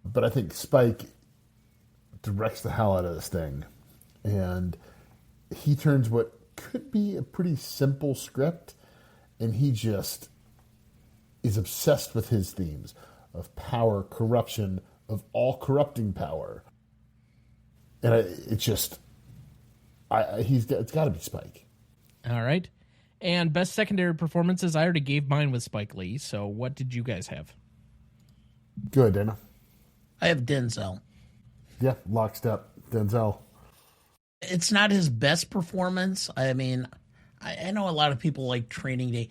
But I think Spike directs the hell out of this thing. And he turns what could be a pretty simple script, and he just is obsessed with his themes of power, corruption, of all corrupting power. And it's got to be Spike. All right. And best secondary performances, I already gave mine with Spike Lee, so what did you guys have? Good, Dana. I have Denzel. Yeah, lockstep. Denzel. It's not his best performance. I mean, I know a lot of people like Training Day.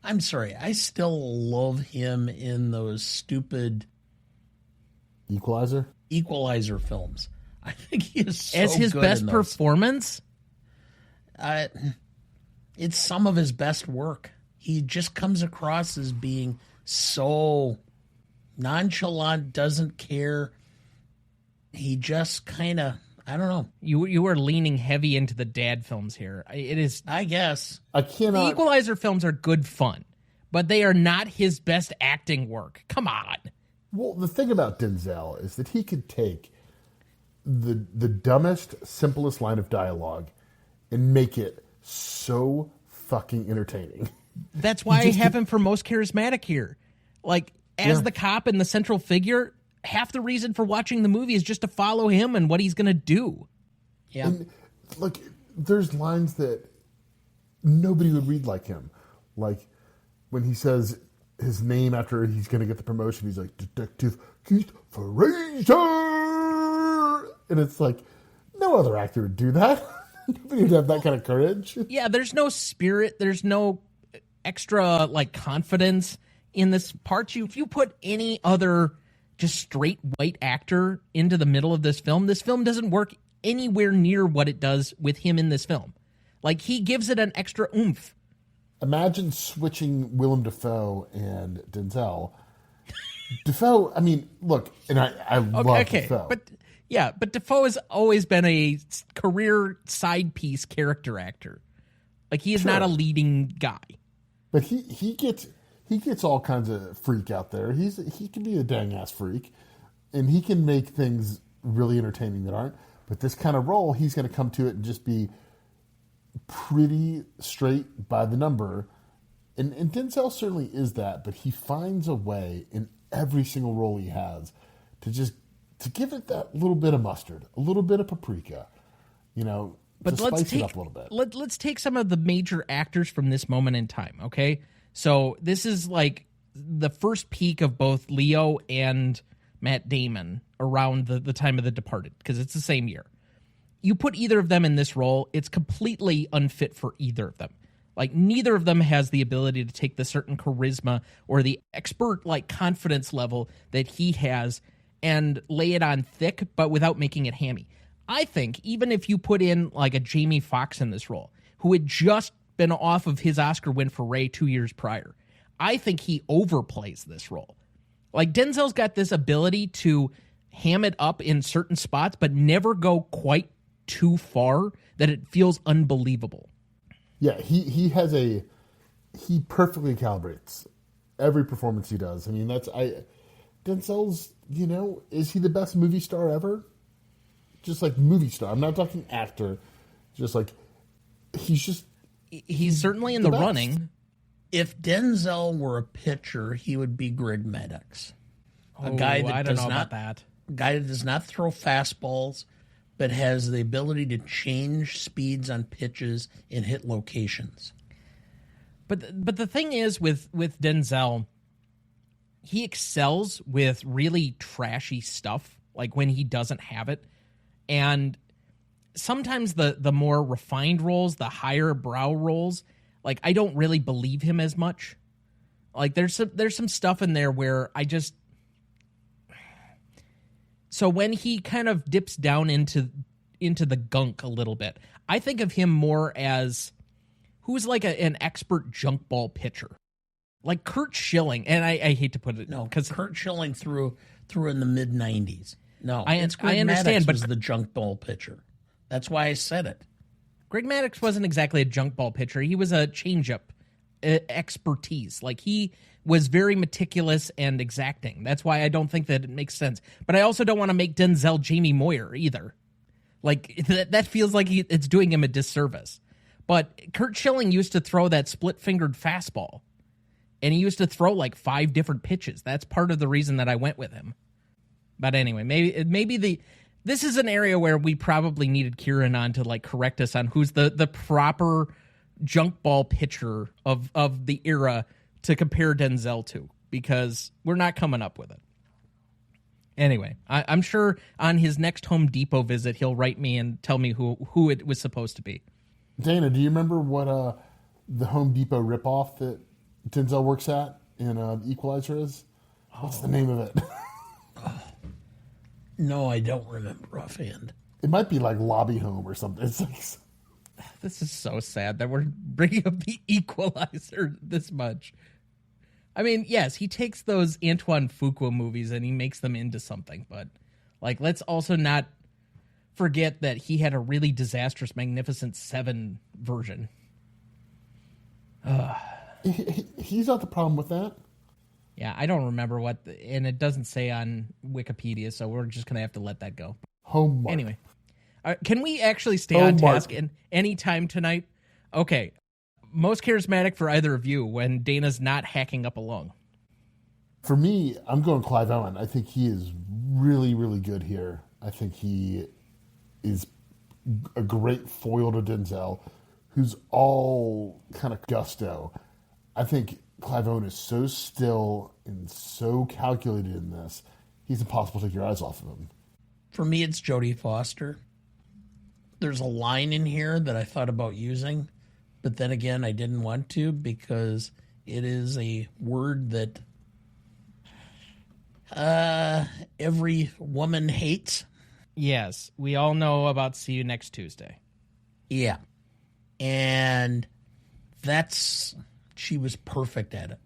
I'm sorry, I still love him in those stupid Equalizer films. I think he is so as his good best in those. Performance. It's some of his best work. He just comes across as being so nonchalant, doesn't care. He just kind of, I don't know. You are leaning heavy into the dad films here. It is. I guess. I cannot. The Equalizer films are good fun, but they are not his best acting work. Come on. Well, the thing about Denzel is that he could take the dumbest, simplest line of dialogue and make it so fucking entertaining. That's why I have him for most charismatic here. Like, as the cop and the central figure, half the reason for watching the movie is just to follow him and what he's going to do. Yeah. And, like, there's lines that nobody would read like him. Like, when he says his name after he's going to get the promotion, he's like, Detective Keith Fraser! And it's like, no other actor would do that. Nobody would have that kind of courage. Yeah, there's no spirit. There's no extra, like, confidence in this part. If you put any other just straight white actor into the middle of this film doesn't work anywhere near what it does with him in this film. Like, he gives it an extra oomph. Imagine switching Willem Dafoe and Denzel. Dafoe, I mean, look, and I love Dafoe. But Dafoe has always been a career side piece character actor. Like, he is not a leading guy. But he gets all kinds of freak out there. He can be a dang ass freak, and he can make things really entertaining that aren't. But this kind of role, he's going to come to it and just be pretty straight by the number. And Denzel certainly is that, but he finds a way in every single role he has to give it that little bit of mustard, a little bit of paprika, but to spice it up a little bit. Let's take some of the major actors from this moment in time, okay? So this is like the first peak of both Leo and Matt Damon around the time of The Departed, because it's the same year. You put either of them in this role, it's completely unfit for either of them. Like, neither of them has the ability to take the certain charisma or the expert, like, confidence level that he has and lay it on thick, but without making it hammy. I think even if you put in, like, a Jamie Foxx in this role, who had just been off of his Oscar win for Ray 2 years prior. I think he overplays this role. Like, Denzel's got this ability to ham it up in certain spots, but never go quite too far that it feels unbelievable. Yeah, he perfectly calibrates every performance he does. I mean, Denzel's, is he the best movie star ever? Just like movie star. I'm not talking actor. Just like, he's certainly in the running. If Denzel were a pitcher, he would be Greg Maddux. A guy that does not throw fastballs, but has the ability to change speeds on pitches and hit locations. But the thing is with Denzel, he excels with really trashy stuff, like when he doesn't have it. And sometimes the more refined roles, the higher brow roles, like, I don't really believe him as much. Like, there's some stuff in there where I just... So when he kind of dips down into the gunk a little bit, I think of him more as who's like an expert junk ball pitcher. Like Curt Schilling, and I hate to put it... No, because Curt Schilling threw in the mid-'90s. No, I understand, but was the junk ball pitcher. That's why I said it. Greg Maddux wasn't exactly a junk ball pitcher. He was a changeup expertise. Like, he was very meticulous and exacting. That's why I don't think that it makes sense. But I also don't want to make Denzel Jamie Moyer either. Like, that feels like it's doing him a disservice. But Curt Schilling used to throw that split-fingered fastball. And he used to throw like 5 different pitches. That's part of the reason that I went with him. But anyway, maybe this is an area where we probably needed Kieran on to like correct us on who's the proper junk ball pitcher of the era to compare Denzel to, because we're not coming up with it. Anyway, I'm sure on his next Home Depot visit, he'll write me and tell me who it was supposed to be. Dana, do you remember what the Home Depot ripoff that Denzel works at in The Equalizer is? What's the name of it? No, I don't remember offhand. It might be like Lobby Home or something. It's like... This is so sad that we're bringing up The Equalizer this much. I mean, yes, he takes those Antoine Fuqua movies and he makes them into something, but like, let's also not forget that he had a really disastrous Magnificent Seven version. He's not the problem with that. Yeah, I don't remember and it doesn't say on Wikipedia, so we're just going to have to let that go. Homework. Anyway, can we actually stay on task any time tonight? Okay. Most charismatic for either of you when Dana's not hacking up along? For me, I'm going Clive Owen. I think he is really, really good here. I think he is a great foil to Denzel, who's all kind of gusto. I think Clive Owen is so still and so calculated in this, he's impossible to take your eyes off of him. For me, it's Jodie Foster. There's a line in here that I thought about using, but then again, I didn't want to because it is a word that every woman hates. Yes, we all know about See You Next Tuesday. Yeah. And she was perfect at it.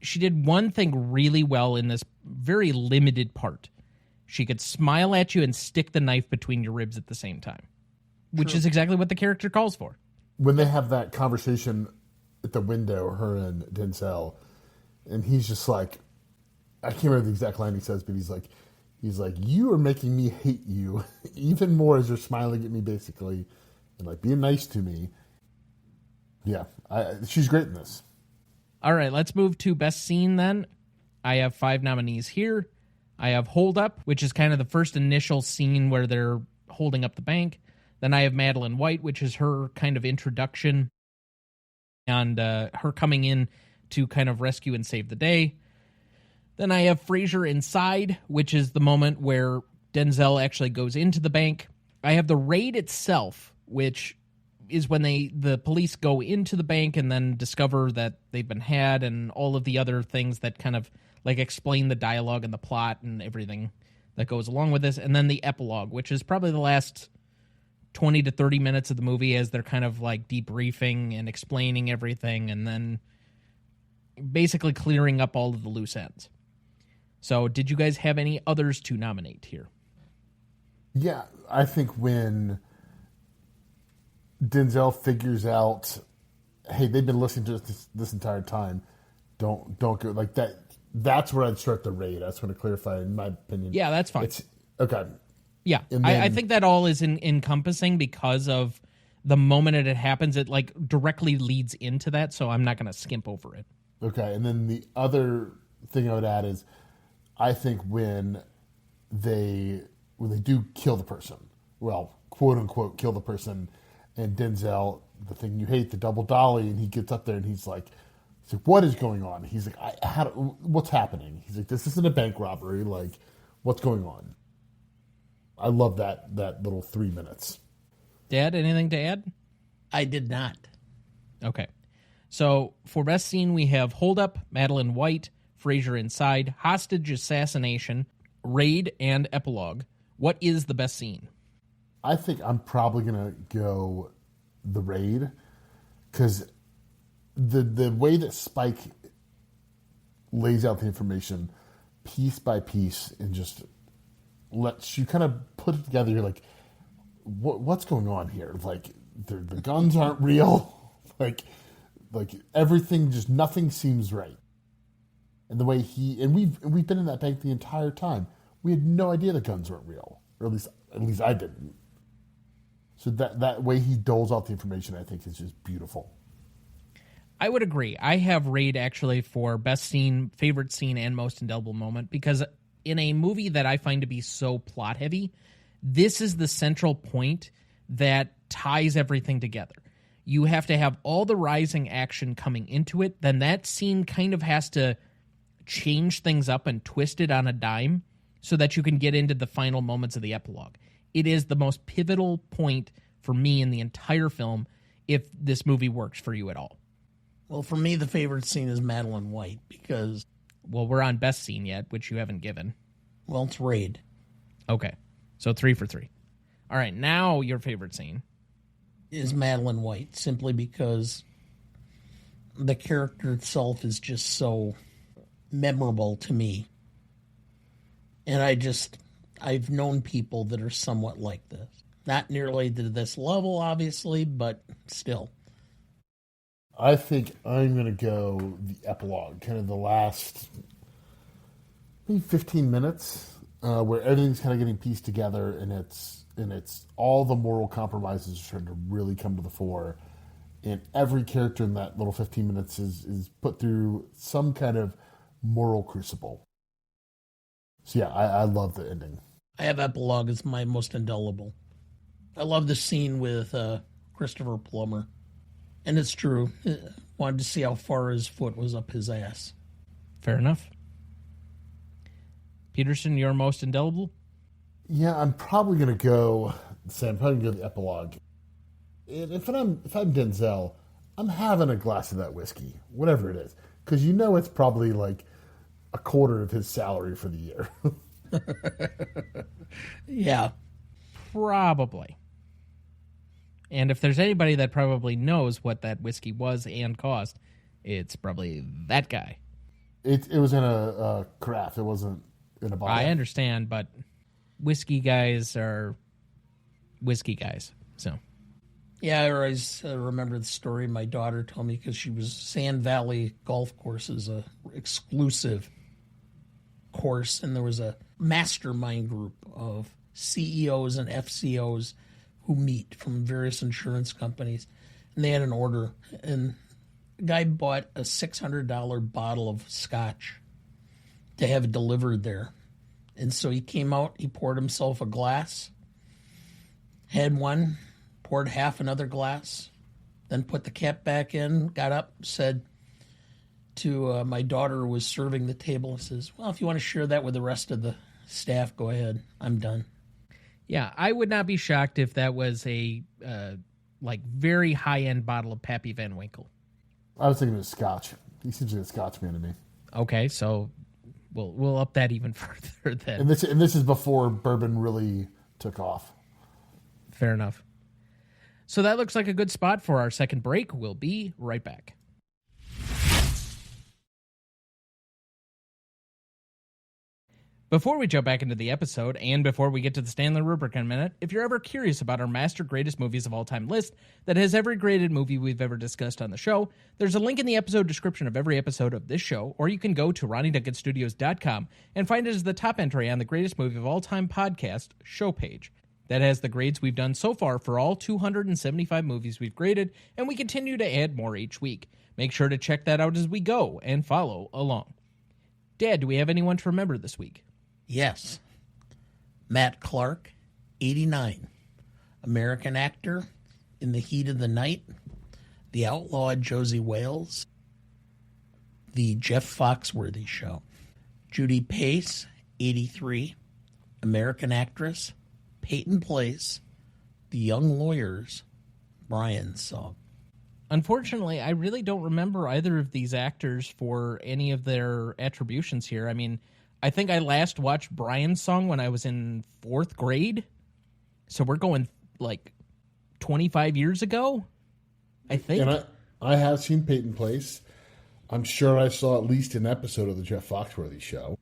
She did one thing really well in this very limited part. She could smile at you and stick the knife between your ribs at the same time, which is exactly what the character calls for. When they have that conversation at the window, her and Denzel, and he's just like, I can't remember the exact line he says, but he's like, you are making me hate you even more as you're smiling at me, basically, and like being nice to me. Yeah, she's great in this. All right, let's move to Best Scene then. I have 5 nominees here. I have Hold Up, which is kind of the first initial scene where they're holding up the bank. Then I have Madeline White, which is her kind of introduction and her coming in to kind of rescue and save the day. Then I have Frasier Inside, which is the moment where Denzel actually goes into the bank. I have the raid itself, which is when the police go into the bank and then discover that they've been had and all of the other things that kind of like explain the dialogue and the plot and everything that goes along with this. And then the epilogue, which is probably the last 20 to 30 minutes of the movie as they're kind of like debriefing and explaining everything and then basically clearing up all of the loose ends. So did you guys have any others to nominate here? Yeah, I think when Denzel figures out, hey, they've been listening to us this entire time. Don't go like that. That's where I'd start the raid. I just want to clarify, in my opinion. Yeah, that's fine. Okay. Yeah, Then, I think that all is encompassing because of the moment it happens. It like directly leads into that, so I'm not going to skimp over it. Okay, and then the other thing I would add is, I think when they do kill the person, well, quote unquote, kill the person, and Denzel, the thing you hate, the double dolly, and he gets up there and he's like, what is going on? He's like, what's happening? He's like, this isn't a bank robbery. Like, what's going on? I love that little 3 minutes. Dad, anything to add? I did not. Okay. So for best scene, we have Hold Up, Madeline White, Frasier Inside, Hostage Assassination, Raid, and Epilogue. What is the best scene? I think I'm probably going to go the Raid, because the way that Spike lays out the information piece by piece and just lets you kind of put it together, you're like, what's going on here? Like, the guns aren't real. like everything, just nothing seems right. And the way we've been in that bank the entire time. We had no idea the guns weren't real, or at least I didn't. So that way he doles out the information, I think, is just beautiful. I would agree. I have Raid actually for best scene, favorite scene, and most indelible moment, because in a movie that I find to be so plot heavy, this is the central point that ties everything together. You have to have all the rising action coming into it, then that scene kind of has to change things up and twist it on a dime so that you can get into the final moments of the epilogue. It is the most pivotal point for me in the entire film if this movie works for you at all. Well, for me, the favorite scene is Madeline White because... Well, we're on best scene yet, which you haven't given. Well, it's Raid. Okay. So 3 for 3. All right, now your favorite scene. Is Madeline White, simply because the character itself is just so memorable to me. And I've known people that are somewhat like this. Not nearly to this level, obviously, but still. I think I'm going to go the epilogue, kind of the last maybe 15 minutes, where everything's kind of getting pieced together, and it's all the moral compromises are starting to really come to the fore, and every character in that little 15 minutes is put through some kind of moral crucible. So yeah, I love the ending. I have epilogue as my most indelible. I love the scene with Christopher Plummer. And it's true. Wanted to see how far his foot was up his ass. Fair enough. Peterson, your most indelible? Yeah, I'm probably going to go the epilogue. And if I'm Denzel, I'm having a glass of that whiskey, whatever it is. Because you know it's probably like a quarter of his salary for the year. Yeah. Probably. And if there's anybody that probably knows what that whiskey was and cost, it's probably that guy. It was in a carafe. It wasn't in a bottle. I understand, but whiskey guys are whiskey guys. So, yeah, I always remember the story my daughter told me because she was Sand Valley Golf Course is a exclusive course, and there was a mastermind group of CEOs and FCOs who meet from various insurance companies, and they had an order, and the guy bought a $600 bottle of scotch to have it delivered there. And so he came out, he poured himself a glass, had one, poured half another glass, then put the cap back in, got up, said to my daughter who was serving the table, says, well, if you want to share that with the rest of the staff, go ahead. I'm done. Yeah, I would not be shocked if that was a very high-end bottle of Pappy Van Winkle. I was thinking it was scotch. He seems like a scotch man to me. Okay, so we'll up that even further then. And this is before bourbon really took off. Fair enough. So that looks like a good spot for our second break. We'll be right back. Before we jump back into the episode, and before we get to the Stanley Rubric in a minute, if you're ever curious about our Master Greatest Movies of All Time list that has every graded movie we've ever discussed on the show, there's a link in the episode description of every episode of this show, or you can go to RonnieDuncanStudios.com and find it as the top entry on the Greatest Movie of All Time podcast show page. That has the grades we've done so far for all 275 movies we've graded, and we continue to add more each week. Make sure to check that out as we go and follow along. Dad, do we have anyone to remember this week? Yes. Matt Clark, 89. American actor, In the Heat of the Night, The Outlawed Josie Wales, The Jeff Foxworthy Show. Judy Pace, 83. American actress, Peyton Place, The Young Lawyers, Brian's Song. Unfortunately, I really don't remember either of these actors for any of their attributions here. I mean, I think I last watched Brian's Song when I was in 4th grade. So we're going like 25 years ago, I think. And I have seen Peyton Place. I'm sure I saw at least an episode of the Jeff Foxworthy Show.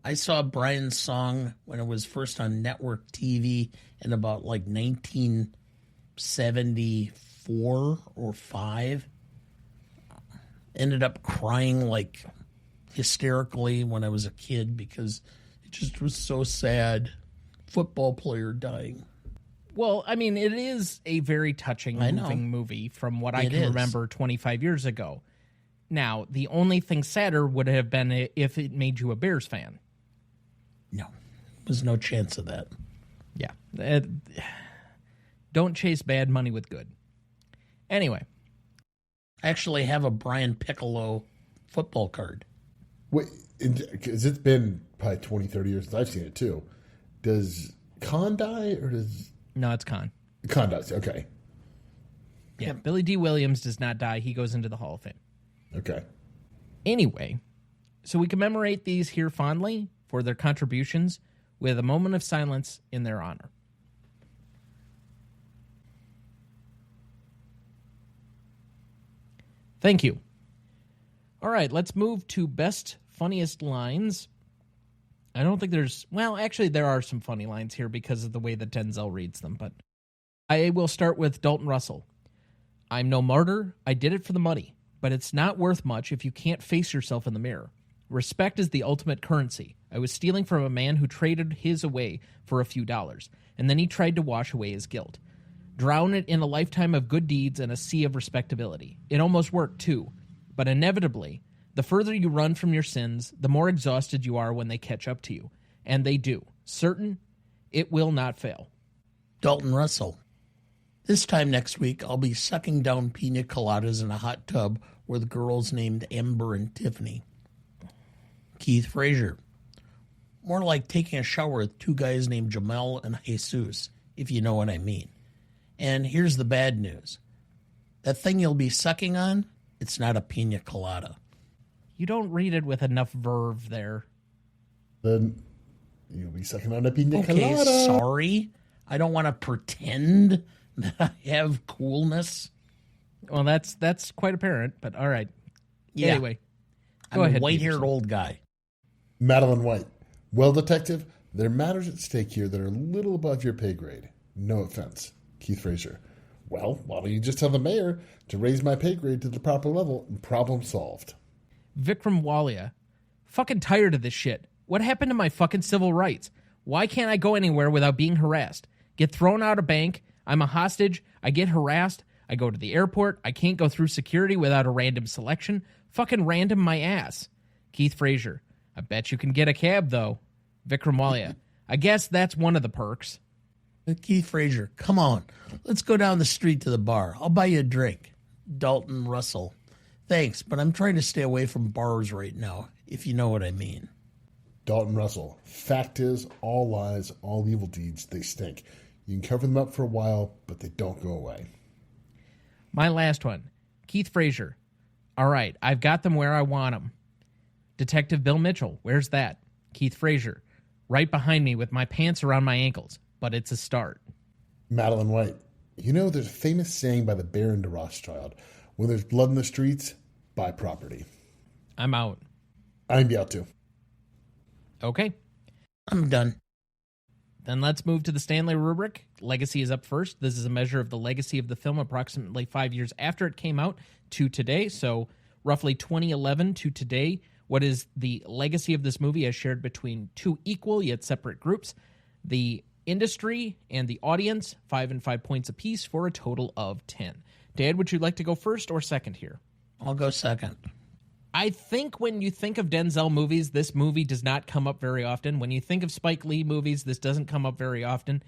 I saw Brian's Song when it was first on network TV in about like 1974 or 5. Ended up crying like hysterically when I was a kid because it just was so sad. Football player dying. Well, I mean, it is a very touching, moving movie from what I can remember 25 years ago. Now, the only thing sadder would have been if it made you a Bears fan. No, there's no chance of that. Yeah. Don't chase bad money with good. Anyway. I actually have a Brian Piccolo football card. Wait, because it's been probably 20, 30 years since I've seen it too. Does Khan die or does... No, it's Khan. Khan dies, okay. Yeah, Billy D. Williams does not die. He goes into the Hall of Fame. Okay. Anyway, so we commemorate these here fondly for their contributions with a moment of silence in their honor. Thank you. All right, let's move to best funniest lines. I don't think there's... Well, actually, there are some funny lines here because of the way that Denzel reads them, but I will start with Dalton Russell. I'm no martyr. I did it for the money, but it's not worth much if you can't face yourself in the mirror. Respect is the ultimate currency. I was stealing from a man who traded his away for a few dollars, and then he tried to wash away his guilt. Drown it in a lifetime of good deeds and a sea of respectability. It almost worked, too. But inevitably, the further you run from your sins, the more exhausted you are when they catch up to you. And they do. Certain, it will not fail. Dalton Russell. This time next week, I'll be sucking down pina coladas in a hot tub with girls named Amber and Tiffany. Keith Frazier. More like taking a shower with 2 guys named Jamel and Jesus, if you know what I mean. And here's the bad news. That thing you'll be sucking on, it's not a pina colada. You don't read it with enough verve there. Then you'll be sucking on a pina Okay, colada. sorry. I don't want to pretend that I have coolness. Well, that's quite apparent, but all right. Yeah. Anyway, I'm go a ahead, white-haired Peterson. old guy. Madeline White. Well, detective, there are matters at stake here that are a little above your pay grade. No offense. Keith Frazier. Well, why don't you just tell the mayor to raise my pay grade to the proper level and problem solved. Vikram Walia. Fucking tired of this shit. What happened to my fucking civil rights? Why can't I go anywhere without being harassed? Get thrown out of bank. I'm a hostage. I get harassed. I go to the airport. I can't go through security without a random selection. Fucking random my ass. Keith Frazier. I bet you can get a cab, though. Vikram Walia. I guess that's one of the perks. Keith Frazier, come on. Let's go down the street to the bar. I'll buy you a drink. Dalton Russell. Thanks, but I'm trying to stay away from bars right now, if you know what I mean. Dalton Russell. Fact is, all lies, all evil deeds, they stink. You can cover them up for a while, but they don't go away. My last one. Keith Frazier. All right, I've got them where I want them. Detective Bill Mitchell. Where's that? Keith Frazier. Right behind me with my pants around my ankles. But it's a start. Madeline White. You know, there's a famous saying by the Baron de Rothschild: when there's blood in the streets, buy property. I'm out. I'd be out too. Okay. I'm done. Then let's move to the Stanley rubric. Legacy is up first. This is a measure of the legacy of the film approximately 5 years after it came out to today. So roughly 2011 to today. What is the legacy of this movie as shared between two equal yet separate groups? The industry and the audience, 5 and 5 points apiece for a total of 10. Dad, would you like to go first or second here? I'll go second. I think when you think of Denzel movies, this movie does not come up very often. When you think of Spike Lee movies, this doesn't come up very often.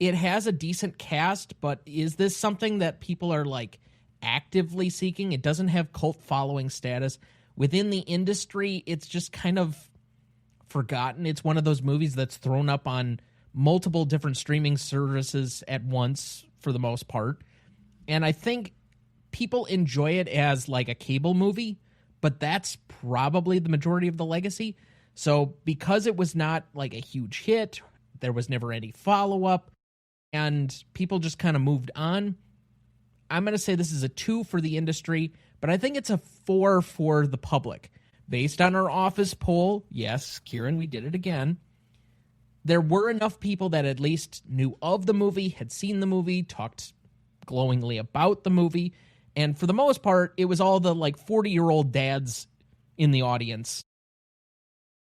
It has a decent cast, but is this something that people are like actively seeking? It doesn't have cult following status. Within the industry, it's just kind of forgotten. It's one of those movies that's thrown up on multiple different streaming services at once for the most part. And I think people enjoy it as like a cable movie, but that's probably the majority of the legacy. So because it was not like a huge hit, there was never any follow-up, and people just kind of moved on, I'm going to say this is a 2 for the industry, but I think it's a 4 for the public. Based on our office poll, yes, Kieran, we did it again, there were enough people that at least knew of the movie, had seen the movie, talked glowingly about the movie, and for the most part, it was all the like 40-year-old dads in the audience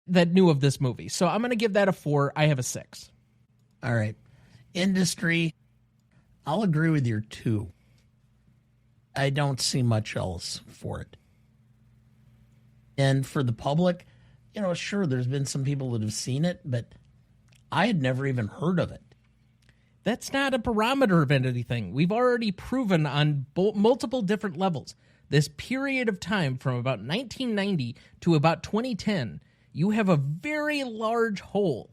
that knew of this movie. So I'm going to give that a 4. I have a 6. All right. Industry, I'll agree with your 2. I don't see much else for it. And for the public, you know, sure, there's been some people that have seen it, but I had never even heard of it. That's not a barometer of anything. We've already proven on multiple different levels. This period of time from about 1990 to about 2010, you have a very large hole.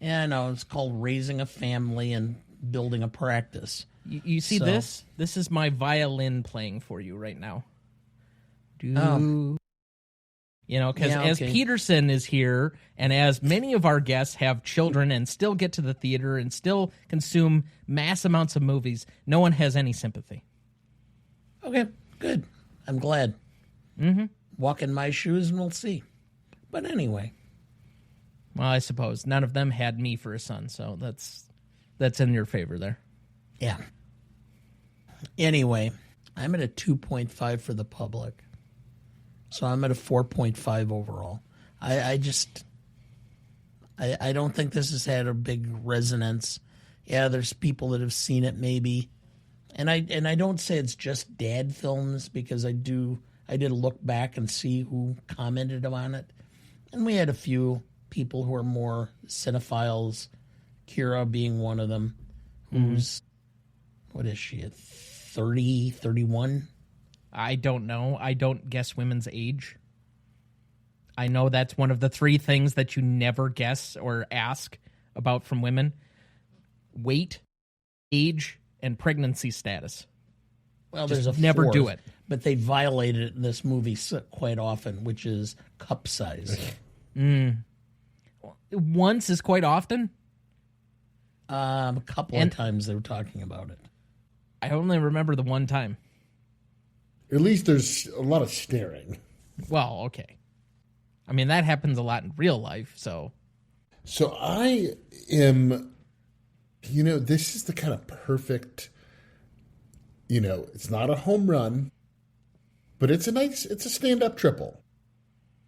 Yeah, I know. It's called raising a family and building a practice. You see So- this? This is my violin playing for you right now. Oh. You know, because Yeah, as okay. Peterson is here, and as many of our guests have children and still get to the theater and still consume mass amounts of movies, no one has any sympathy. Okay, good. I'm glad. Mm-hmm. Walk in my shoes and we'll see. But anyway, Well, I suppose none of them had me for a son, so that's in your favor there. yeah. Anyway, I'm at a 2.5 for the public. So I'm at a 4.5 overall. I don't think this has had a big resonance. Yeah, there's people that have seen it maybe. And I don't say it's just dad films, because I did look back and see who commented on it. And we had a few people who are more cinephiles, Kira being one of them, who's, what is she, at 30, 31? I don't know. I don't guess women's age. I know that's one of the 3 things that you never guess or ask about from women: weight, age, and pregnancy status. Well, Just there's a never do fourth, it. But they violated it in this movie quite often, which is cup size. Once is quite often. A couple And- of times they were talking about it. I only remember the one time. At least there's a lot of staring. Well, okay. I mean, that happens a lot in real life, so. So I am, this is the kind of perfect, it's not a home run, but it's a stand-up triple.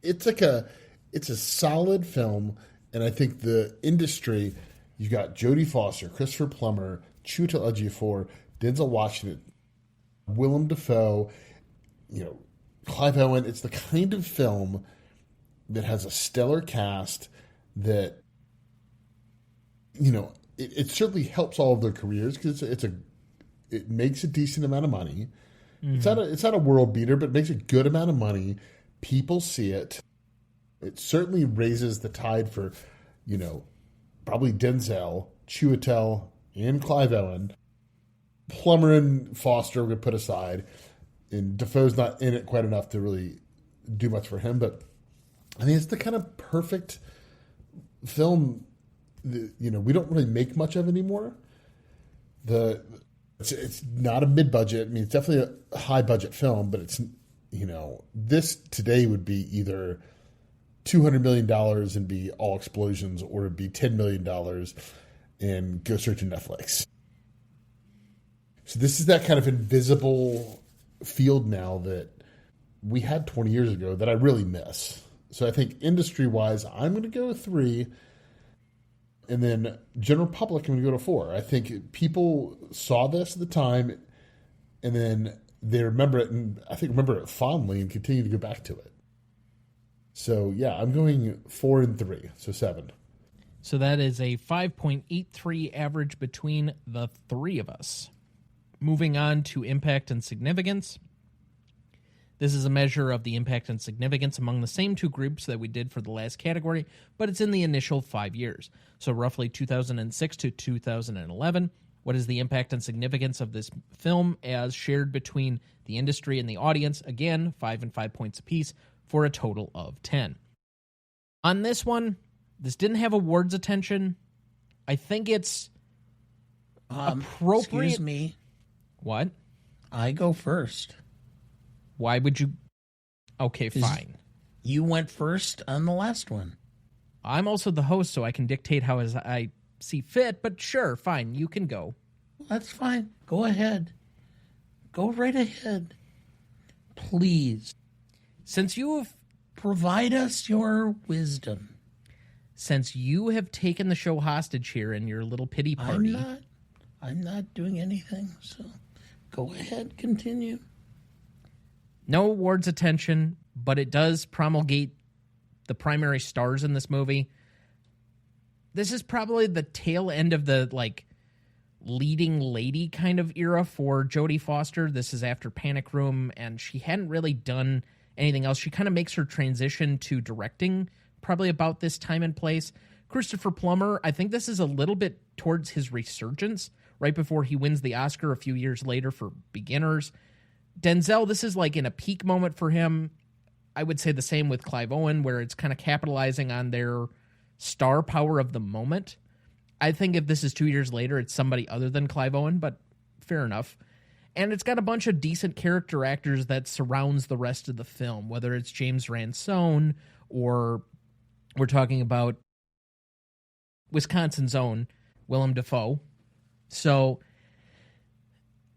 It's a solid film, and I think the industry, you've got Jodie Foster, Christopher Plummer, Chiwetel Ejiofor, Denzel Washington, Willem Dafoe, Clive Owen. It's the kind of film that has a stellar cast that, it certainly helps all of their careers, because it makes a decent amount of money. It's not a world beater, but it makes a good amount of money. People see it. It certainly raises the tide for, probably Denzel, Chiwetel, and Clive Owen. Plummer and Foster we put aside, and Defoe's not in it quite enough to really do much for him. But I mean, it's the kind of perfect film that, we don't really make much of anymore. It's not a mid-budget. I mean, it's definitely a high-budget film, but it's, this today would be either $200 million and be all explosions, or it'd be $10 million and go straight to Netflix. So this is that kind of invisible field now that we had 20 years ago that I really miss. So I think industry-wise, I'm going to go with 3. And then general public, I'm going to go to 4. I think people saw this at the time, and then they remember it, and I think remember it fondly and continue to go back to it. So, yeah, I'm going 4 and 3, so 7. So that is a 5.83 average between the 3 of us. Moving on to impact and significance. This is a measure of the impact and significance among the same 2 groups that we did for the last category, but it's in the initial 5 years. So roughly 2006 to 2011. What is the impact and significance of this film as shared between the industry and the audience? Again, 5 and 5 points apiece for a total of 10. On this one, this didn't have awards attention. I think it's appropriate. Excuse me. What? I go first. Why would you? Okay, fine. You went first on the last one. I'm also the host, so I can dictate how as I see fit, but sure, fine, you can go. That's fine. Go ahead. Go right ahead. Please. Since you have provide us your wisdom. Since you have taken the show hostage here in your little pity party. I'm not doing anything, so go ahead, continue. No awards attention, but it does promulgate the primary stars in this movie. This is probably the tail end of the, leading lady kind of era for Jodie Foster. This is after Panic Room, and she hadn't really done anything else. She kind of makes her transition to directing probably about this time and place. Christopher Plummer, I think this is a little bit towards his resurgence, right before he wins the Oscar a few years later for Beginners. Denzel, this is in a peak moment for him. I would say the same with Clive Owen, where it's kind of capitalizing on their star power of the moment. I think if this is 2 years later, it's somebody other than Clive Owen, but fair enough. And it's got a bunch of decent character actors that surrounds the rest of the film, whether it's James Ransone or we're talking about Wisconsin's own Willem Dafoe. So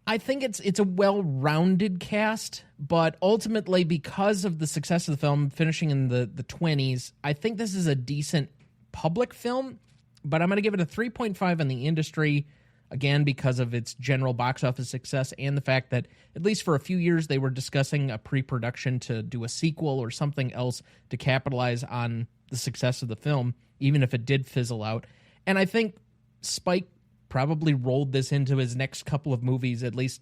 I think it's a well-rounded cast, but ultimately because of the success of the film finishing in the 20s, I think this is a decent public film, but I'm going to give it a 3.5 in the industry, again, because of its general box office success and the fact that, at least for a few years, they were discussing a pre-production to do a sequel or something else to capitalize on the success of the film, even if it did fizzle out. And I think Spike probably rolled this into his next couple of movies, at least.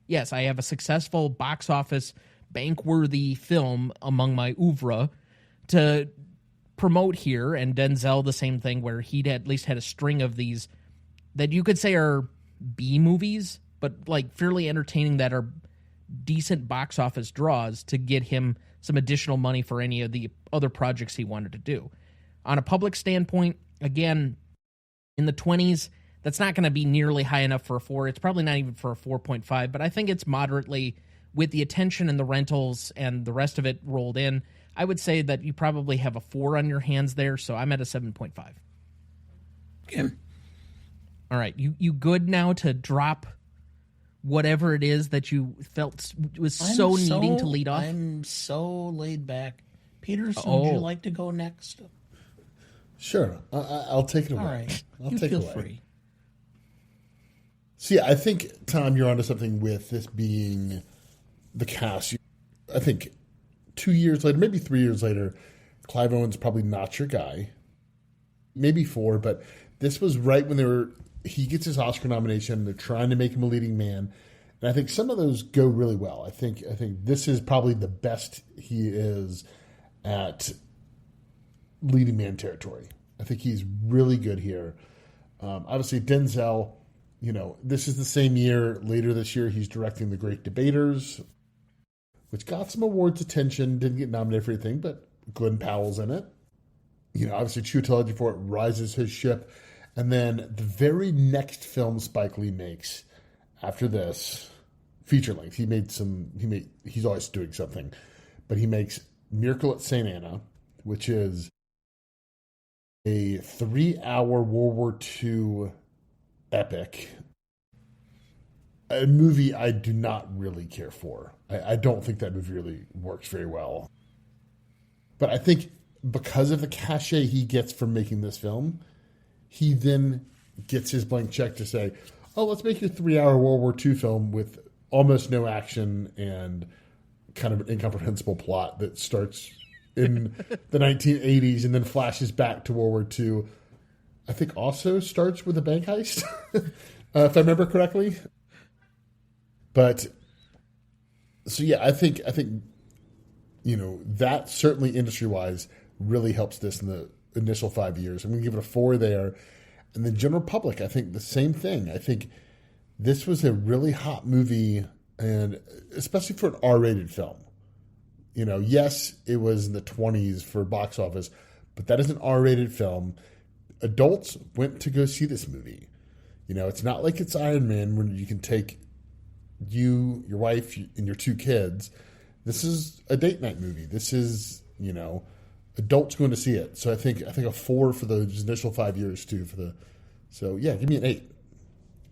Yes, I have a successful box office, bank-worthy film among my oeuvre to promote here, and Denzel, the same thing, where he'd at least had a string of these that you could say are B movies, but fairly entertaining, that are decent box office draws to get him some additional money for any of the other projects he wanted to do. On a public standpoint, again, in the 20s, that's not going to be nearly high enough for a 4. It's probably not even for a 4.5, but I think it's moderately, with the attention and the rentals and the rest of it rolled in, I would say that you probably have a 4 on your hands there, so I'm at a 7.5. Okay. All right, you good now to drop whatever it is that you felt was needing to lead off? I'm so laid back. Peterson, would you like to go next? Sure. I'll take it away. All right. I'll take feel it away. free. So, yeah, I think, Tom, you're onto something with this being the cast. I think 2 years later, maybe 3 years later, Clive Owen's probably not your guy. Maybe 4, but this was right when he gets his Oscar nomination. They're trying to make him a leading man. And I think some of those go really well. I think this is probably the best he is at leading man territory. I think he's really good here. Obviously, Denzel, this is the same year. Later this year, he's directing The Great Debaters, which got some awards attention. Didn't get nominated for anything, but Glenn Powell's in it. Obviously, True Intelligence before it rises his ship. And then the very next film Spike Lee makes after this feature length, he's always doing something, but he makes Miracle at St. Anna, which is a 3-hour World War II epic. A movie I do not really care for. I don't think that movie really works very well. But I think because of the cachet he gets from making this film, he then gets his blank check to say, oh, let's make your 3-hour World War II film with almost no action and kind of an incomprehensible plot that starts in the 1980s and then flashes back to World War II. I think also starts with a bank heist, if I remember correctly. But so yeah, I think that certainly industry-wise really helps this in the initial 5 years. I'm going to give it a 4 there. And the general public, I think the same thing. I think this was a really hot movie, and especially for an R-rated film. Yes, it was in the 20s for box office, but that is an R-rated film. Adults went to go see this movie. It's not like it's Iron Man when you can take you, your wife, and your 2 kids. This is a date night movie. This is, adults going to see it. So I think a 4 for those initial 5 years too. So yeah, give me an 8.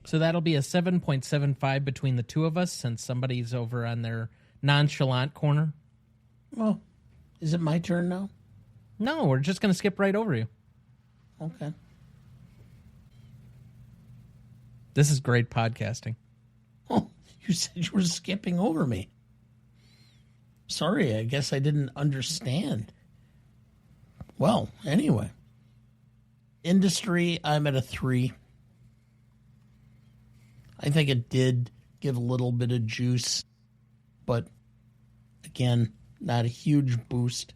So that'll be a 7.75 between the two of us, since somebody's over on their nonchalant corner. Well, is it my turn now? No, we're just going to skip right over you. Okay. This is great podcasting. Oh, you said you were skipping over me. Sorry, I guess I didn't understand. Well, anyway. Industry, I'm at a 3. I think it did give a little bit of juice, but again, not a huge boost.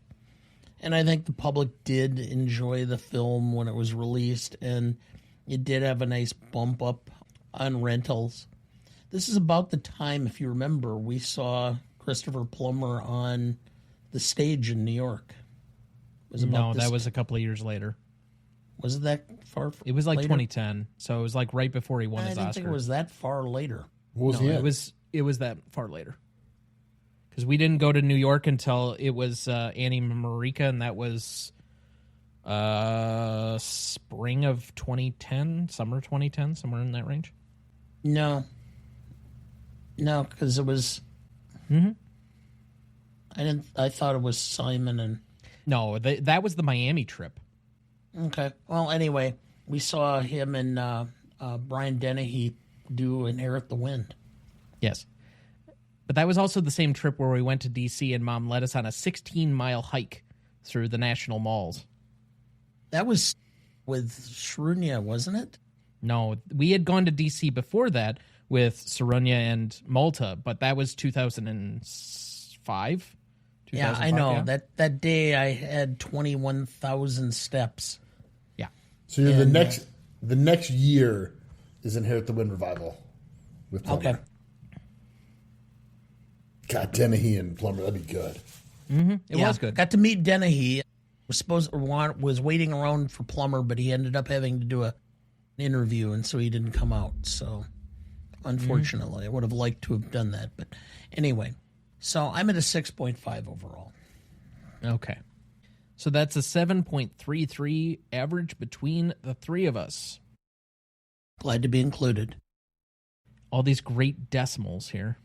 And I think the public did enjoy the film when it was released, and it did have a nice bump up on rentals. This is about the time, if you remember, we saw Christopher Plummer on the stage in New York. That was a couple of years later. Was it that far? It was like later? 2010, so it was like right before he won his Oscar. I didn't think it was that far later. It was that far later. Because we didn't go to New York until it was Annie Marika, and that was spring of 2010, summer 2010, somewhere in that range. No, because it was. Mm-hmm. I thought it was Simon and. No, that was the Miami trip. Okay. Well, anyway, we saw him and Brian Dennehy do Inherit the Wind. Yes. But that was also the same trip where we went to D.C. and Mom led us on a 16-mile hike through the national malls. That was with Sharunya, wasn't it? No, we had gone to D.C. before that with Sarunya and Malta, but that was 2005. Yeah, I know. Yeah. That day I had 21,000 steps. Yeah. So the next year is Inherit the Wind revival with Plummer. Okay. God, Dennehy and Plummer, that'd be good. Mm-hmm. It was good. Got to meet Dennehy. Was waiting around for Plummer, but he ended up having to do an interview, and so he didn't come out. So, unfortunately, I would have liked to have done that. But anyway, so I'm at a 6.5 overall. Okay. So that's a 7.33 average between the three of us. Glad to be included. All these great decimals here.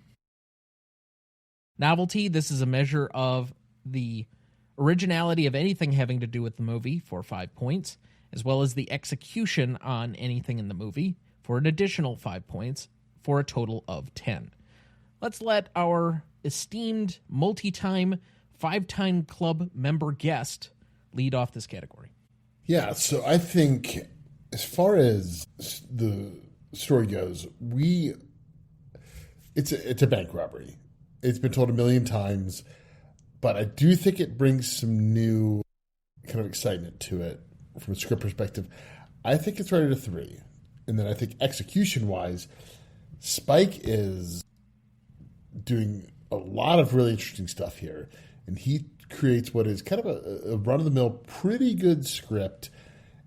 Novelty, this is a measure of the originality of anything having to do with the movie for 5 points, as well as the execution on anything in the movie for an additional 5 points, for a total of 10. Let's let our esteemed multi-time, 5-time club member guest lead off this category. Yeah, so I think as far as the story goes, it's a bank robbery. It's been told a million times, but I do think it brings some new kind of excitement to it from a script perspective. I think it's rated a 3. And then I think execution-wise, Spike is doing a lot of really interesting stuff here. And he creates what is kind of a run-of-the-mill, pretty good script.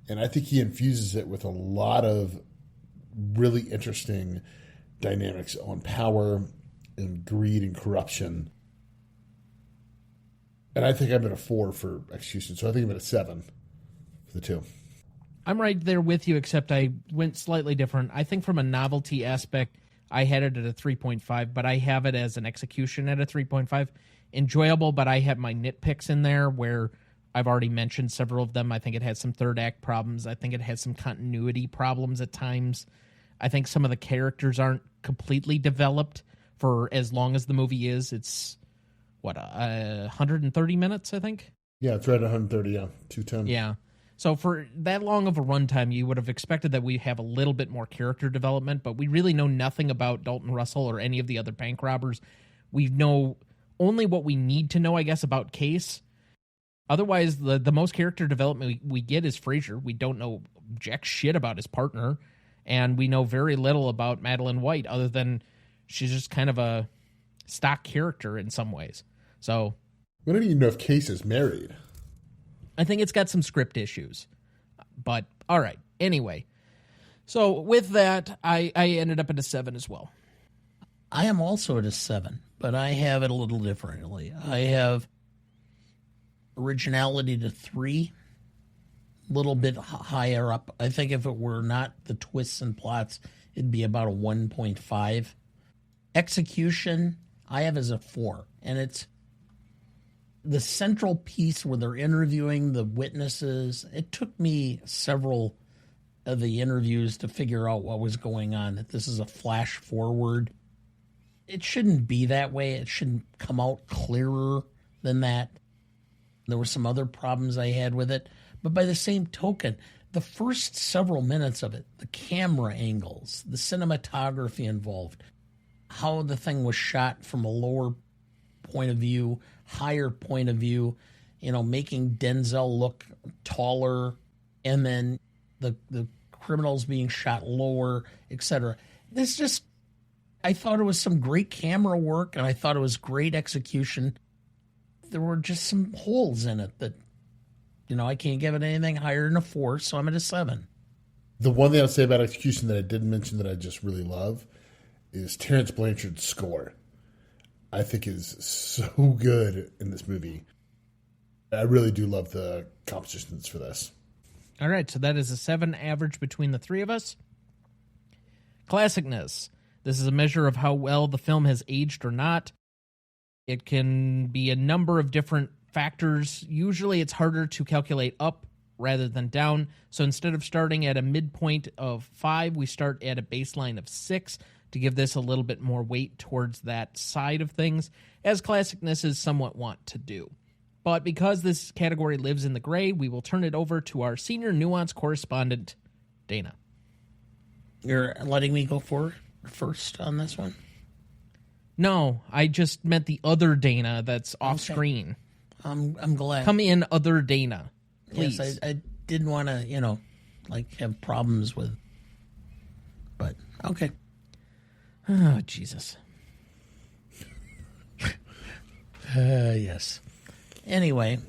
And I think he infuses it with a lot of really interesting dynamics on power and greed and corruption. And I think I'm at a 4 for execution, so I think I'm at a 7 for the two. I'm right there with you, except I went slightly different. I think from a novelty aspect, I had it at a 3.5, but I have it as an execution at a 3.5. Enjoyable, but I have my nitpicks in there where I've already mentioned several of them. I think it had some third act problems. I think it has some continuity problems at times. I think some of the characters aren't completely developed for as long as the movie is. It's, 130 minutes, I think? Yeah, it's right at 130, yeah. 210. Yeah. So for that long of a runtime, you would have expected that we have a little bit more character development, but we really know nothing about Dalton Russell or any of the other bank robbers. We know only what we need to know, I guess, about Case. Otherwise, the most character development we get is Frazier. We don't know jack shit about his partner, and we know very little about Madeline White, other than she's just kind of a stock character in some ways. So we don't even know if Case is married. I think it's got some script issues. But, all right. Anyway, so with that, I ended up at a 7 as well. I am also at a 7, but I have it a little differently. I have originality to 3, a little bit higher up. I think if it were not the twists and plots, it'd be about a 1.5. Execution, I have as a 4, and it's the central piece where they're interviewing the witnesses. It took me several of the interviews to figure out what was going on, that this is a flash forward. It shouldn't be that way. It shouldn't come out clearer than that. There were some other problems I had with it. But by the same token, the first several minutes of it, the camera angles, the cinematography involved, how the thing was shot from a lower point of view, higher point of view, making Denzel look taller, and then the criminals being shot lower, etc. I thought it was some great camera work, and I thought it was great execution. There were just some holes in it that, I can't give it anything higher than a 4, so I'm at a 7. The one thing I'll say about execution that I didn't mention that I just really love is Terrence Blanchard's score. I think is so good in this movie. I really do love the compositions for this. All right, so that is a 7 average between the three of us. Classicness. This is a measure of how well the film has aged or not. It can be a number of different factors. Usually it's harder to calculate up rather than down. So instead of starting at a midpoint of 5, we start at a baseline of 6 to give this a little bit more weight towards that side of things, as classicness is somewhat wont to do. But because this category lives in the gray, we will turn it over to our senior nuance correspondent, Dana. You're letting me go first on this one? No, I just meant the other Dana that's off screen. I'm glad. Come in, other Dana, please. Yes, I didn't want to, have problems with, but okay. Oh, Jesus. Yes. Anyway,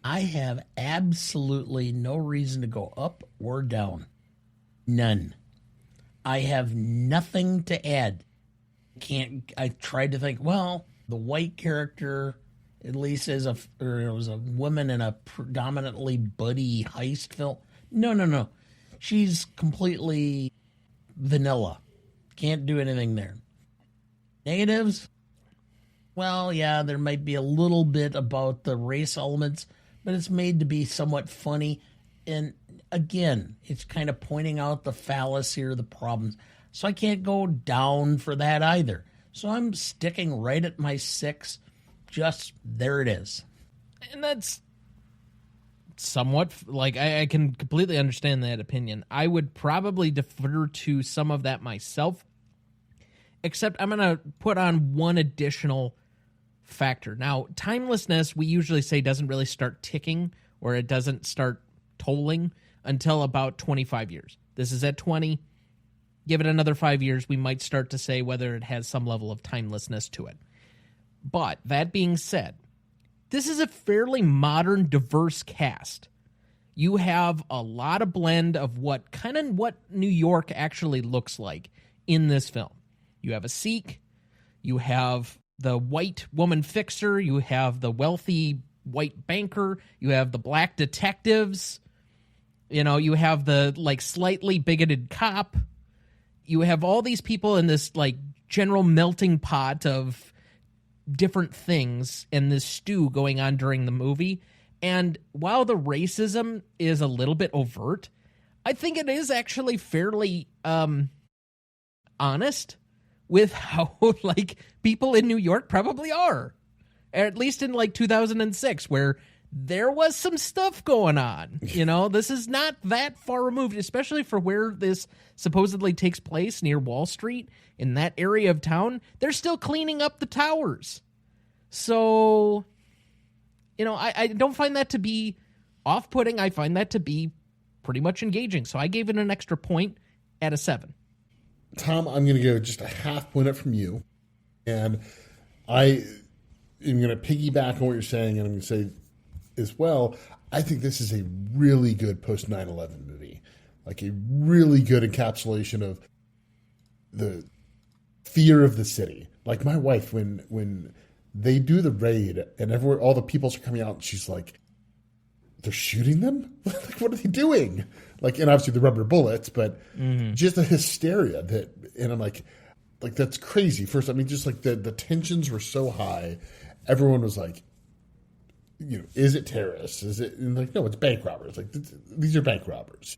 I have absolutely no reason to go up or down. None. I have nothing to add. I tried to think, well, the white character at least was a woman in a predominantly buddy heist film. No. She's completely vanilla. Can't do anything there. Negatives? Well, yeah, there might be a little bit about the race elements, but it's made to be somewhat funny. And again, it's kind of pointing out the fallacy or the problems. So I can't go down for that either. So I'm sticking right at my 6. Just there it is. And that's somewhat, I can completely understand that opinion. I would probably defer to some of that myself, except I'm going to put on one additional factor. Now, timelessness, we usually say, doesn't really start ticking, or it doesn't start tolling until about 25 years. This is at 20. Give it another 5 years, we might start to say whether it has some level of timelessness to it. But that being said, this is a fairly modern, diverse cast. You have a lot of blend of what New York actually looks like in this film. You have a Sikh, you have the white woman fixer, you have the wealthy white banker, you have the black detectives, you have the like slightly bigoted cop. You have all these people in this like general melting pot of different things and this stew going on during the movie. And while the racism is a little bit overt, I think it is actually fairly honest with how like people in New York probably are. At least in like 2006, where there was some stuff going on. This is not that far removed, especially for where this supposedly takes place near Wall Street in that area of town. They're still cleaning up the towers. So, I don't find that to be off-putting. I find that to be pretty much engaging. So I gave it an extra point at a 7. Tom, I'm going to go just a half point up from you. And I'm going to piggyback on what you're saying, and I'm going to say as well, I think this is a really good post 9/11 movie, like a really good encapsulation of the fear of the city. Like my wife, when they do the raid and all the peoples are coming out, and she's like, "They're shooting them? Like, what are they doing?" Like, and obviously the rubber bullets, but just the hysteria and I'm like that's crazy. First, I mean, just like the tensions were so high, everyone was like, is it terrorists? Is it? And like, no, it's bank robbers. Like, these are bank robbers.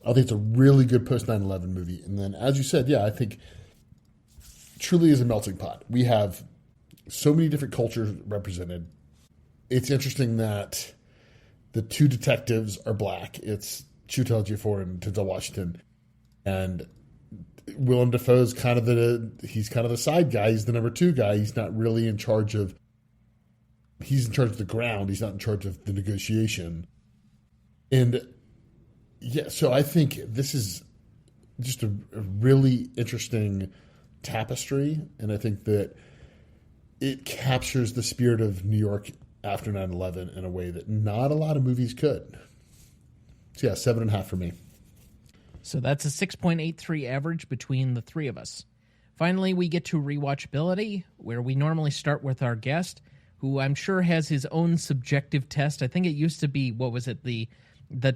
I think it's a really good post 9/11 movie. And then, as you said, I think truly is a melting pot. We have so many different cultures represented. It's interesting that the two detectives are black. It's Chiwetel Ejiofor and Denzel Washington. And Willem Dafoe's kind of the side guy. He's the number 2 guy. He's not really in charge of. He's in charge of the ground. He's not in charge of the negotiation. And so I think this is just a really interesting tapestry. And I think that it captures the spirit of New York after 9/11 in a way that not a lot of movies could. So 7.5 for me. So that's a 6.83 average between the three of us. Finally, we get to rewatchability, where we normally start with our guest, who I'm sure has his own subjective test. I think it used to be, what was it, the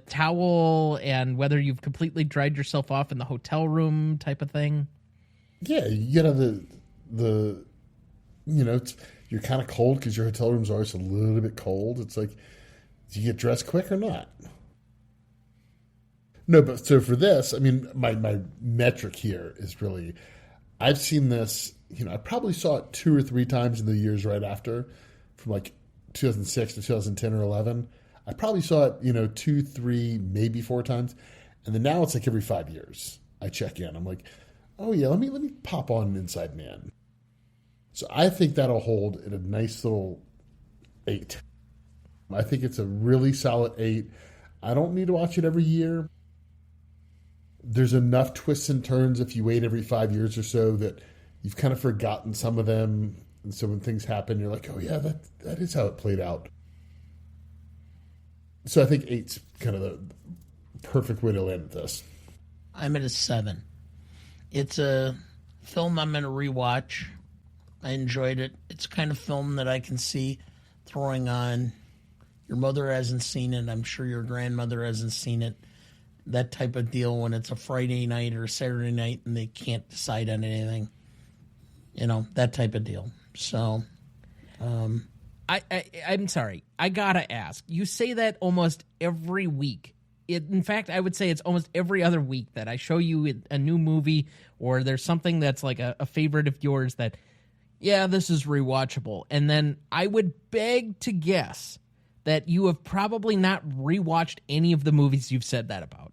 towel and whether you've completely dried yourself off in the hotel room type of thing. Yeah, you gotta have the you're kind of cold because your hotel room's always a little bit cold. It's like, do you get dressed quick or not? No, but so for this, I mean, my metric here is really, I've seen this, I probably saw it 2 or 3 times in the years right after, from like 2006 to 2010 or 11. I probably saw it, 2, 3, maybe 4 times. And then now it's like every 5 years I check in. I'm like, oh yeah, let me pop on Inside Man. So I think that'll hold at a nice little 8. I think it's a really solid 8. I don't need to watch it every year. There's enough twists and turns if you wait every 5 years or so that you've kind of forgotten some of them. And so when things happen, you're like, oh yeah, that is how it played out. So I think 8's kind of the perfect way to land at this. I'm at a 7. It's a film I'm going to rewatch. I enjoyed it. It's kind of film that I can see throwing on. Your mother hasn't seen it. I'm sure your grandmother hasn't seen it. That type of deal when it's a Friday night or a Saturday night and they can't decide on anything. That type of deal. So, I'm sorry. I gotta ask. You say that almost every week. In fact, I would say it's almost every other week that I show you a new movie or there's something that's like a favorite of yours that, yeah, this is rewatchable. And then I would beg to guess that you have probably not rewatched any of the movies you've said that about.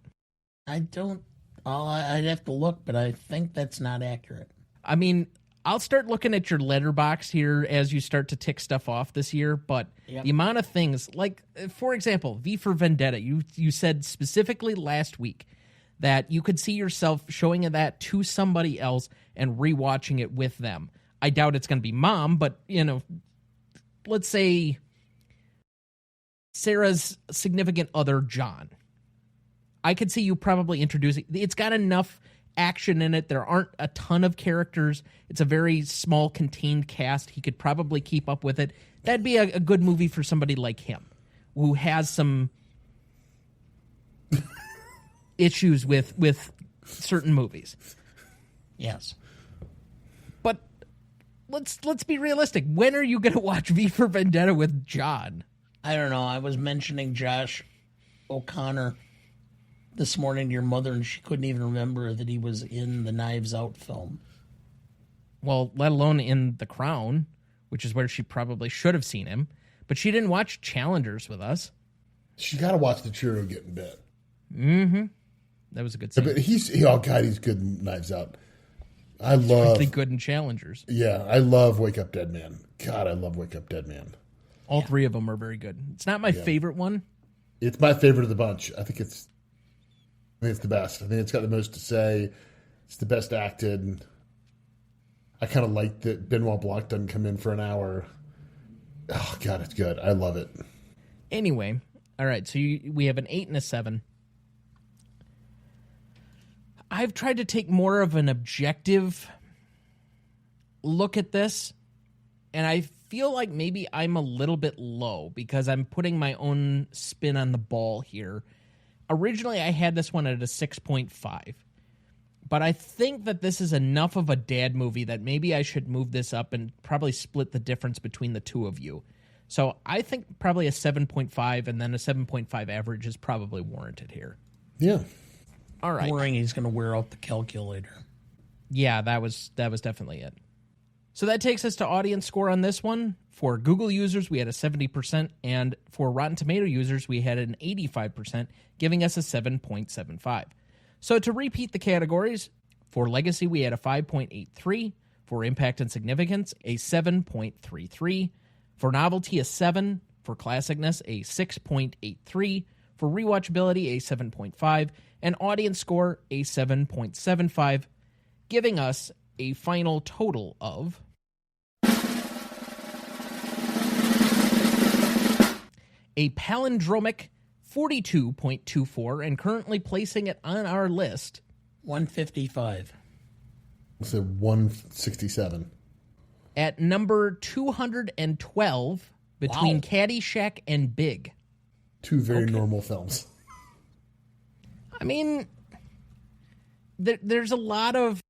I don't. I'd have to look, but I think that's not accurate. I mean, I'll start looking at your letterbox here as you start to tick stuff off this year, but the amount of things, like, for example, V for Vendetta, you said specifically last week that you could see yourself showing that to somebody else and rewatching it with them. I doubt it's going to be Mom, but, let's say Sarah's significant other, John. I could see you probably introducing. It's got enough action in it. There aren't a ton of characters. It's a very small, contained cast. He could probably keep up with it. That'd be a good movie for somebody like him, who has some issues with certain movies. Yes. But let's be realistic. When are you going to watch V for Vendetta with John? I don't know. I was mentioning Josh O'Connor this morning to your mother, and she couldn't even remember that he was in the Knives Out film. Well, let alone in The Crown, which is where she probably should have seen him. But she didn't watch Challengers with us. She got to watch the Churro getting bit. Mm-hmm. That was a good scene. But he's good in Knives Out. I love... really good in Challengers. Yeah, I love Wake Up Dead Man. God, I love Wake Up Dead Man. All three of them are very good. It's not my favorite one. It's my favorite of the bunch. I think it's the best. I think it's got the most to say. It's the best acted. I kind of like that Benoit Blanc doesn't come in for an hour. Oh, God, it's good. I love it. Anyway, all right, so we have an 8 and a 7. I've tried to take more of an objective look at this, and I feel like maybe I'm a little bit low because I'm putting my own spin on the ball here. Originally, I had this one at a 6.5, but I think that this is enough of a dad movie that maybe I should move this up and probably split the difference between the two of you. So I think probably a 7.5 and then a 7.5 average is probably warranted here. Yeah. All right. Worrying he's going to wear out the calculator. Yeah, that was definitely it. So that takes us to audience score on this one. For Google users, we had a 70%, and for Rotten Tomato users, we had an 85%, giving us a 7.75. So to repeat the categories, for Legacy, we had a 5.83. For Impact and Significance, a 7.33. For Novelty, a 7. For Classicness, a 6.83. For Rewatchability, a 7.5. And Audience Score, a 7.75, giving us a final total of a palindromic 42.24, and currently placing it on our list 155. So 167. at number 212 between Caddyshack and Big. Two very normal films. I mean, there's a lot of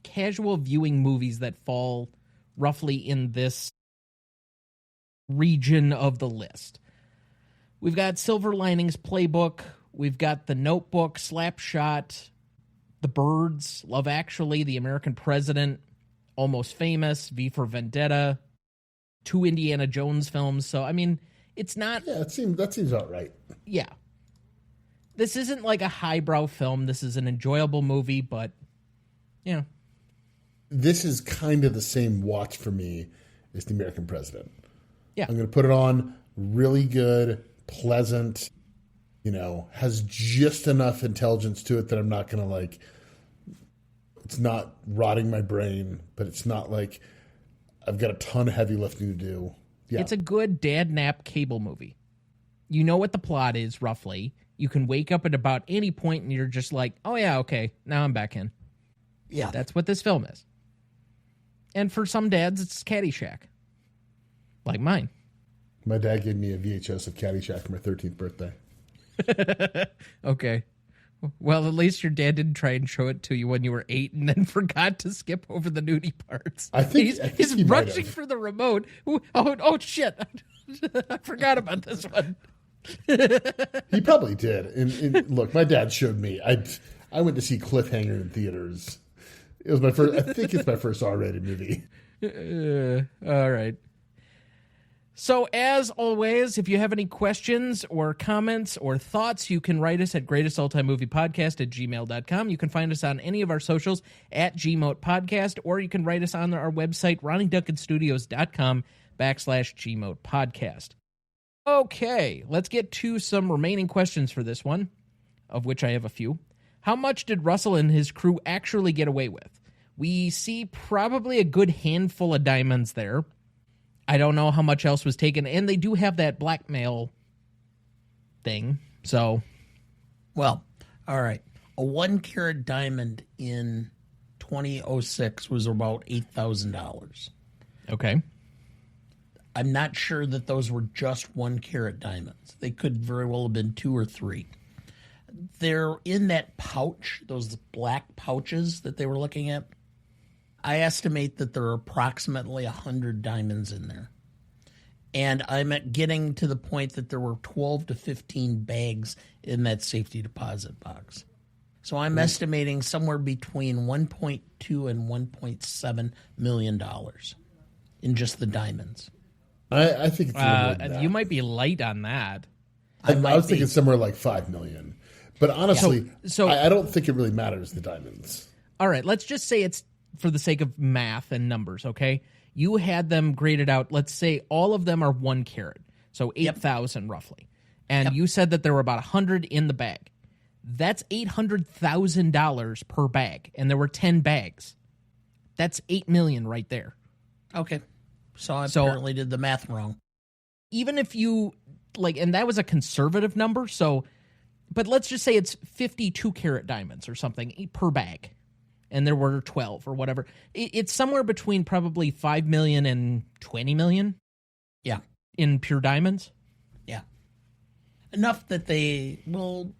casual viewing movies that fall roughly in this region of the list. We've got Silver Linings Playbook. We've got The Notebook, Slapshot, The Birds, Love Actually, The American President, Almost Famous, V for Vendetta, 2 Indiana Jones films. So, I mean, it's not... Yeah, that seems about right. Yeah. This isn't like a highbrow film. This is an enjoyable movie, but, you know. This is kind of the same watch for me as The American President. Yeah. I'm going to put it on, really good, pleasant, has just enough intelligence to it that I'm not going to it's not rotting my brain, but it's not like I've got a ton of heavy lifting to do. Yeah. It's a good dad nap cable movie. You know what the plot is, roughly. You can wake up at about any point and you're just like, oh yeah, okay, now I'm back in. Yeah. That's what this film is. And for some dads, it's Caddyshack. Like mine. My dad gave me a VHS of Caddyshack for my 13th birthday. Okay. Well, at least your dad didn't try and show it to you when you were 8 and then forgot to skip over the nudie parts. I think he's he rushing for the remote. Oh shit. I forgot about this one. He probably did. And look, my dad showed me. I went to see Cliffhanger in theaters. It was my first. I think it's my first R-rated movie. All right. So, as always, if you have any questions or comments or thoughts, you can write us at greatestaltimemoviepodcast@gmail.com. You can find us on any of our socials at GMOTPodcast, or you can write us on our website, RonnieDuncanStudios.com/GMOTPodcast. Okay, let's get to some remaining questions for this one, of which I have a few. How much did Russell and his crew actually get away with? We see probably a good handful of diamonds there. I don't know how much else was taken, and they do have that blackmail thing, so... Well, all right. A 1 carat diamond in 2006 was about $8,000. Okay. I'm not sure that those were just 1 carat diamonds. They could very well have been 2 or 3. They're in that pouch, those black pouches that they were looking at. I estimate that there are approximately 100 diamonds in there. And I'm getting to the point that there were 12 to 15 bags in that safety deposit box. So I'm estimating somewhere between $1.2 and $1.7 million in just the diamonds. I think it's a little more than that. You might be light on that. I was thinking somewhere like $5 million. But honestly, So I don't think it really matters, the diamonds. all right, let's just say it's for the sake of math and numbers, okay? You had them graded out. Let's say all of them are 1 carat, so 8,000 roughly. And you said that there were about 100 in the bag. That's $800,000 per bag, and there were 10 bags. That's $8 million right there. Okay. So I apparently did the math wrong. Even if you, and that was a conservative number, but let's just say it's 52 carat diamonds or something per bag, and there were 12 or whatever. It's somewhere between probably $5 million and $20 million. Yeah. In pure diamonds. Yeah. Enough that they will,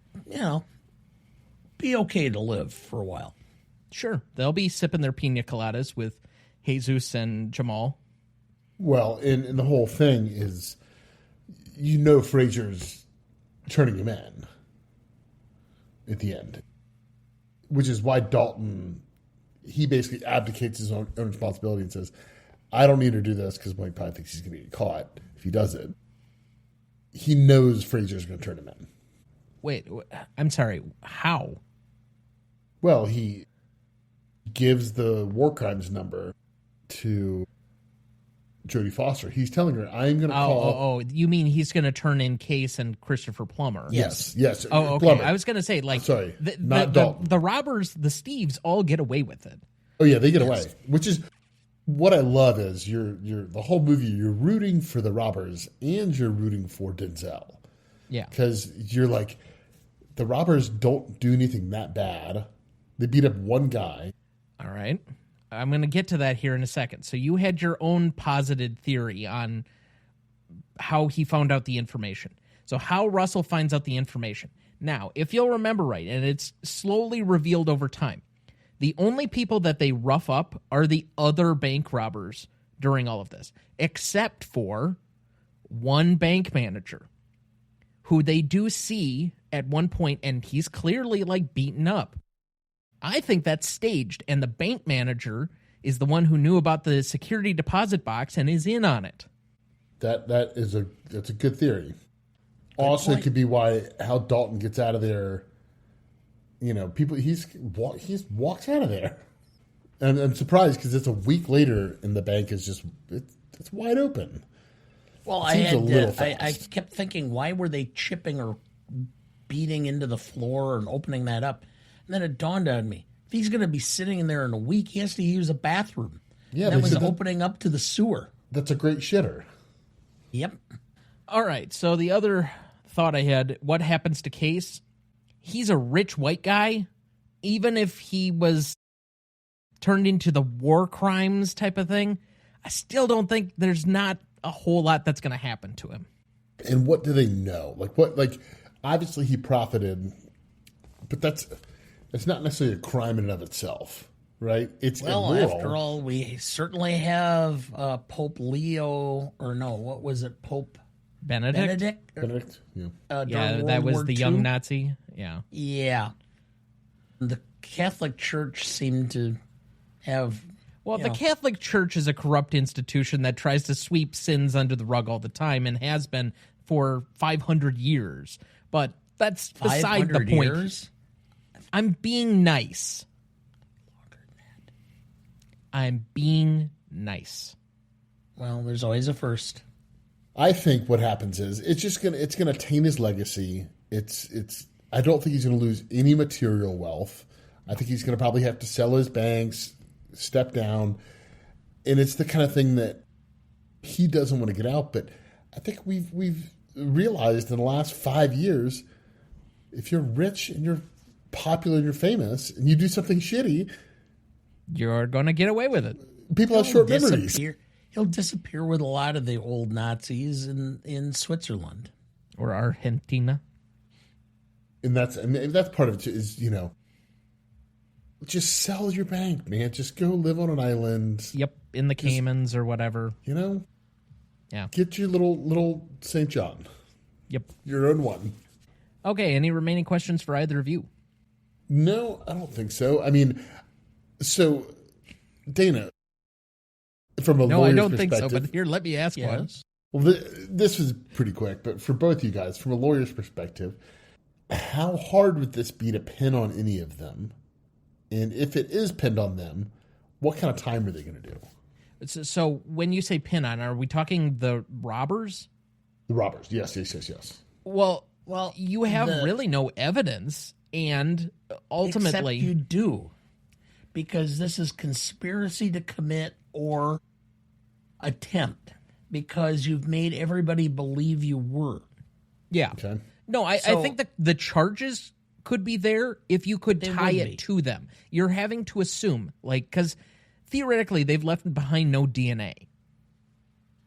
be okay to live for a while. Sure. They'll be sipping their pina coladas with Jesus and Jamal. Well, and the whole thing is, Fraser's turning him in at the end, which is why Dalton, he basically abdicates his own responsibility and says, I don't need to do this because Mike probably thinks he's going to get caught if he does it. He knows Fraser's going to turn him in. Wait, I'm sorry. How? Well, he gives the war crimes number to Jodie Foster. He's telling her, I'm going to call... Oh, you mean he's going to turn in Case and Christopher Plummer? Yes. Oh, okay. Plummer. I was going to say, sorry, not Dalton. The robbers, the Steves, all get away with it. Oh, yeah, they get away. Which is... What I love is you're the whole movie, you're rooting for the robbers and you're rooting for Denzel. Yeah. Because you're like, the robbers don't do anything that bad. They beat up one guy. All right. I'm going to get to that here in a second. So you had your own posited theory on how he found out the information. So how Russell finds out the information. Now, if you'll remember right, and it's slowly revealed over time, the only people that they rough up are the other bank robbers during all of this, except for one bank manager who they do see at one point, and he's clearly beaten up. I think that's staged, and the bank manager is the one who knew about the security deposit box and is in on it. That's a good theory. Also, it could be how Dalton gets out of there. He's walks out of there, and I'm surprised because it's a week later, and the bank is just it's wide open. Well, I kept thinking, why were they chipping or beating into the floor and opening that up? And then it dawned on me, if he's going to be sitting in there in a week, he has to use a bathroom. Yeah, that was opening up to the sewer. That's a great shitter. Yep. All right, so the other thought I had, what happens to Case? He's a rich white guy. Even if he was turned into the war crimes type of thing, I still don't think there's not a whole lot that's going to happen to him. And what do they know? Obviously he profited, but it's not necessarily a crime in and of itself, right? It's immoral. After all, we certainly have Pope Leo, or no, what was it, Pope Benedict? Benedict, yeah. That was War the II? young Nazi. Yeah. Yeah. The Catholic Church seemed to have... Well, the Catholic Church is a corrupt institution that tries to sweep sins under the rug all the time and has been for 500 years. But that's beside the point. Years? I'm being nice. Longer than that. I'm being nice. Well, there's always a first. I think what happens is it's gonna taint his legacy. I don't think he's gonna lose any material wealth. I think he's gonna probably have to sell his banks, step down, and it's the kind of thing that he doesn't want to get out. But I think we've realized in the last 5 years, if you're rich and you're popular and you're famous and you do something shitty, you're going to get away with it. People have short memories. He'll disappear with a lot of the old Nazis in Switzerland. Or Argentina. And that's part of it, is, just sell your bank, man. Just go live on an island. Yep, in the Caymans or whatever. Yeah. Get your little St. John. Yep. Your own one. Okay, any remaining questions for either of you? No, I don't think so. I mean, so, Dana, from a lawyer's perspective... No, I don't think so, but here, let me ask one. Well, this was pretty quick, but for both you guys, from a lawyer's perspective, how hard would this be to pin on any of them? And if it is pinned on them, what kind of time are they going to do? So when you say pin on, are we talking the robbers? The robbers, yes. Well, you have really no evidence, and ultimately... Except you do, because this is conspiracy to commit or attempt, because you've made everybody believe you were. Yeah. Okay. No, I think that the charges could be there if you could tie it to them. You're having to assume, because theoretically they've left behind no DNA,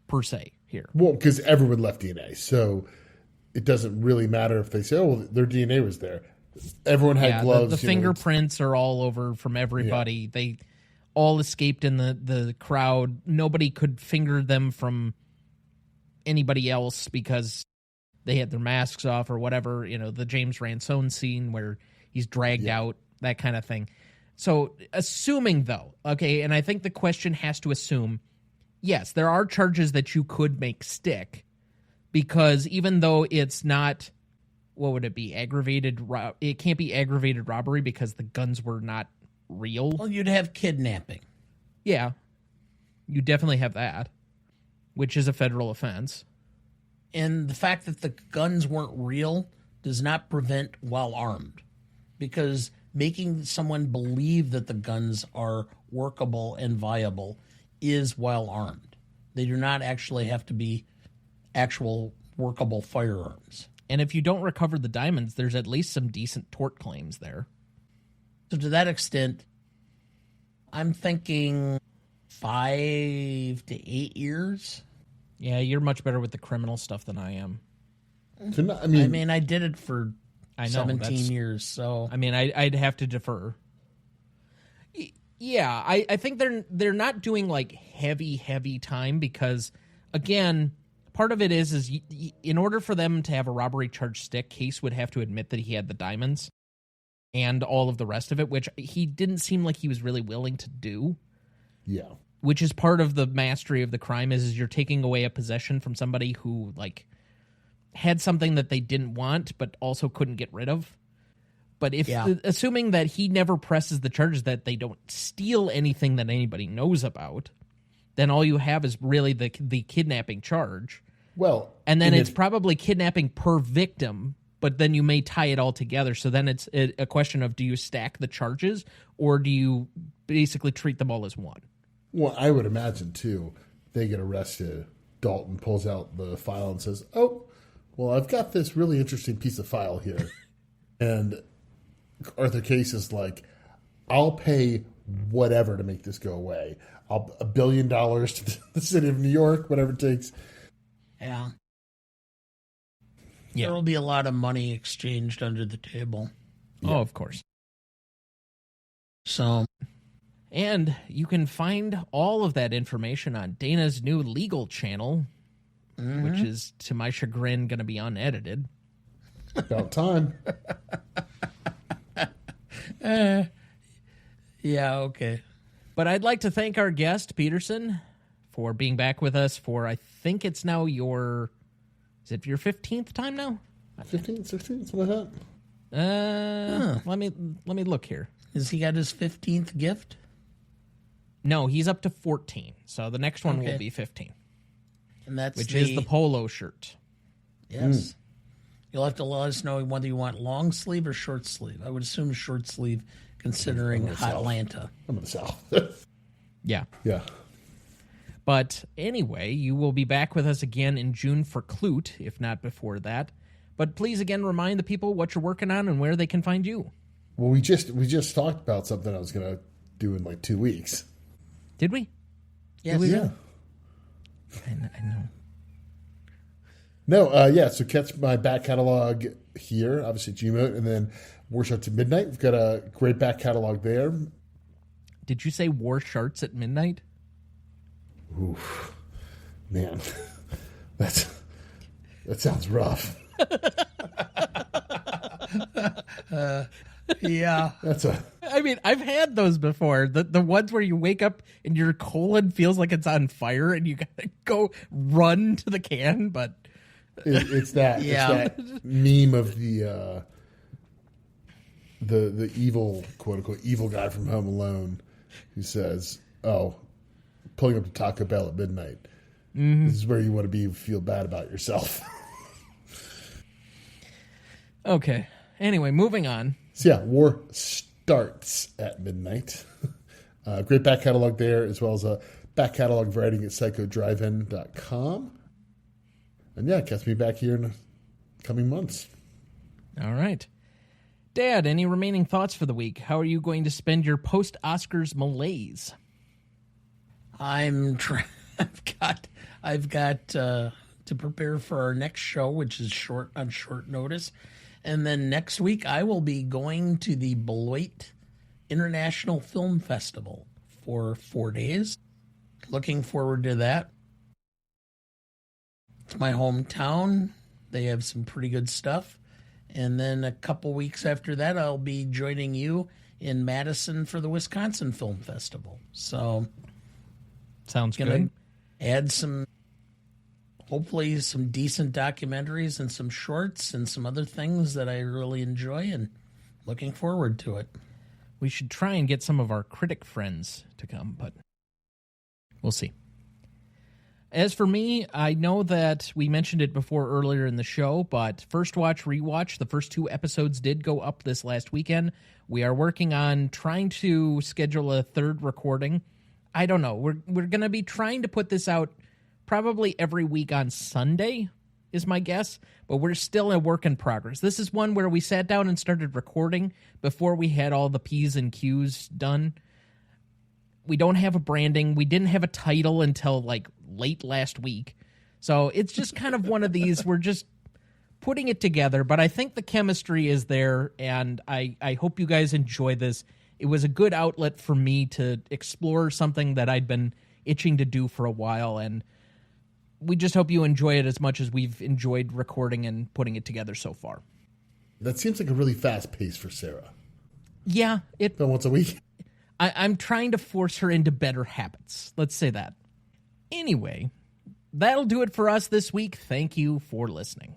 per se, here. Well, because everyone left DNA, so it doesn't really matter if they say, oh, their DNA was there. Everyone had gloves. The fingerprints are all over from everybody. Yeah. They all escaped in the crowd. Nobody could finger them from anybody else because they had their masks off or whatever, the James Ransone scene where he's dragged out, that kind of thing. So assuming, though, okay, and I think the question has to assume, yes, there are charges that you could make stick, because even though it's not, what would it be, it can't be aggravated robbery because the guns were not real. Well, you'd have kidnapping. Yeah, you definitely have that, which is a federal offense. And the fact that the guns weren't real does not prevent while armed, because making someone believe that the guns are workable and viable is while armed. They do not actually have to be actual workable firearms. And if you don't recover the diamonds, there's at least some decent tort claims there. So to that extent, I'm thinking 5 to 8 years. Yeah, you're much better with the criminal stuff than I am. I mean, I did it for 17 years, so... I mean, I'd have to defer. Yeah, I think they're not doing, heavy time because, again, part of it is in order for them to have a robbery charge stick, Case would have to admit that he had the diamonds and all of the rest of it, which he didn't seem like he was really willing to do. Yeah. Which is part of the mastery of the crime is you're taking away a possession from somebody who, had something that they didn't want but also couldn't get rid of. But assuming that he never presses the charges that they don't steal anything that anybody knows about, then all you have is really the kidnapping charge. Well, and then it's probably kidnapping per victim, but then you may tie it all together. So then it's a question of, do you stack the charges or do you basically treat them all as one? Well, I would imagine, too, they get arrested. Dalton pulls out the file and says, oh, well, I've got this really interesting piece of file here. And Arthur Case is like, I'll pay whatever to make this go away. $1 billion to the city of New York, whatever it takes. Yeah. There will be a lot of money exchanged under the table. Yeah. Oh, of course. So... And you can find all of that information on Dana's new legal channel, which is, to my chagrin, going to be unedited. About time. Yeah, okay. But I'd like to thank our guest, Peterson, for being back with us for, I think it's now your 15th time now? 15th, 16th, something like that. Let me look here. Has he got his 15th gift? No, he's up to 14. So the next one will be 15. And that's which is the polo shirt. Yes. You'll have to let us know whether you want long sleeve or short sleeve. I would assume short sleeve, considering Atlanta. I'm in the South. Yeah. Yeah. But anyway, you will be back with us again in June for Clute, if not before that. But please again remind the people what you're working on and where they can find you. Well, we just talked about something I was going to do in like 2 weeks. Did we? Yes. Yeah. I know. No, yeah, so catch my back catalog here, obviously at Gmote, and then War Sharts at Midnight. We've got a great back catalog there. Did you say War Sharts at Midnight? Oof. Man, that sounds rough. Yeah. I mean, I've had those before. The ones where you wake up and your colon feels like it's on fire and you gotta go run to the can, but it's that meme of the evil, quote unquote, evil guy from Home Alone who says, "Oh, pulling up to Taco Bell at midnight. Mm-hmm. This is where you want to be, feel bad about yourself." Okay. Anyway, moving on. So yeah, War Starts at Midnight. Great back catalog there, as well as a back catalog of writing at psychodrivein.com. And yeah, catch me back here in the coming months. All right. Dad, any remaining thoughts for the week? How are you going to spend your post-Oscars malaise? I've got to prepare for our next show, which is on short notice. And then next week, I will be going to the Beloit International Film Festival for 4 days. Looking forward to that. It's my hometown. They have some pretty good stuff. And then a couple weeks after that, I'll be joining you in Madison for the Wisconsin Film Festival. So, sounds good. Add hopefully some decent documentaries and some shorts and some other things that I really enjoy, and looking forward to it. We should try and get some of our critic friends to come, but we'll see. As for me, I know that we mentioned it before earlier in the show, but First Watch, Rewatch, the first 2 episodes did go up this last weekend. We are working on trying to schedule a third recording. I don't know. We're going to be trying to put this out probably every week on Sunday is my guess, but we're still a work in progress. This is one where we sat down and started recording before we had all the P's and Q's done. We don't have a branding. We didn't have a title until like late last week. So it's just kind of one of these, we're just putting it together, but I think the chemistry is there, and I hope you guys enjoy this. It was a good outlet for me to explore something that I'd been itching to do for a while, and we just hope you enjoy it as much as we've enjoyed recording and putting it together so far. That seems like a really fast pace for Sarah. Yeah. About once a week? I'm trying to force her into better habits. Let's say that. Anyway, that'll do it for us this week. Thank you for listening.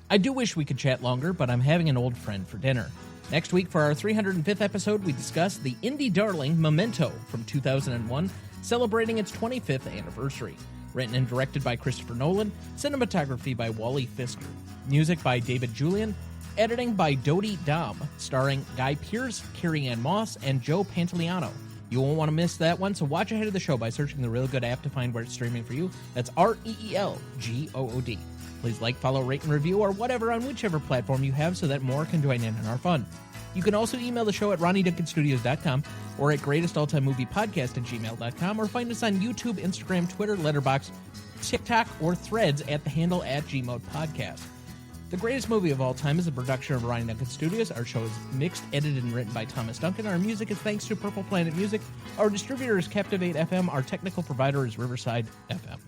I do wish we could chat longer, but I'm having an old friend for dinner. Next week, for our 305th episode, we discuss the indie darling Memento from 2001, celebrating its 25th anniversary. Written and directed by Christopher Nolan, cinematography by Wally Pfister, music by David Julian, editing by Dodie Dom, starring Guy Pearce, Carrie-Anne Moss, and Joe Pantoliano. You won't want to miss that one, so watch ahead of the show by searching the Real Good app to find where it's streaming for you. That's REELGOOD. Please like, follow, rate, and review, or whatever on whichever platform you have so that more can join in on our fun. You can also email the show at RonnieDuncanStudios.com or at greatestaltimemoviepodcast@gmail.com, or find us on YouTube, Instagram, Twitter, Letterboxd, TikTok, or Threads at the handle @GModePodcast. The Greatest Movie of All Time is a production of Ronnie Duncan Studios. Our show is mixed, edited, and written by Thomas Duncan. Our music is thanks to Purple Planet Music. Our distributor is Captivate FM. Our technical provider is Riverside FM.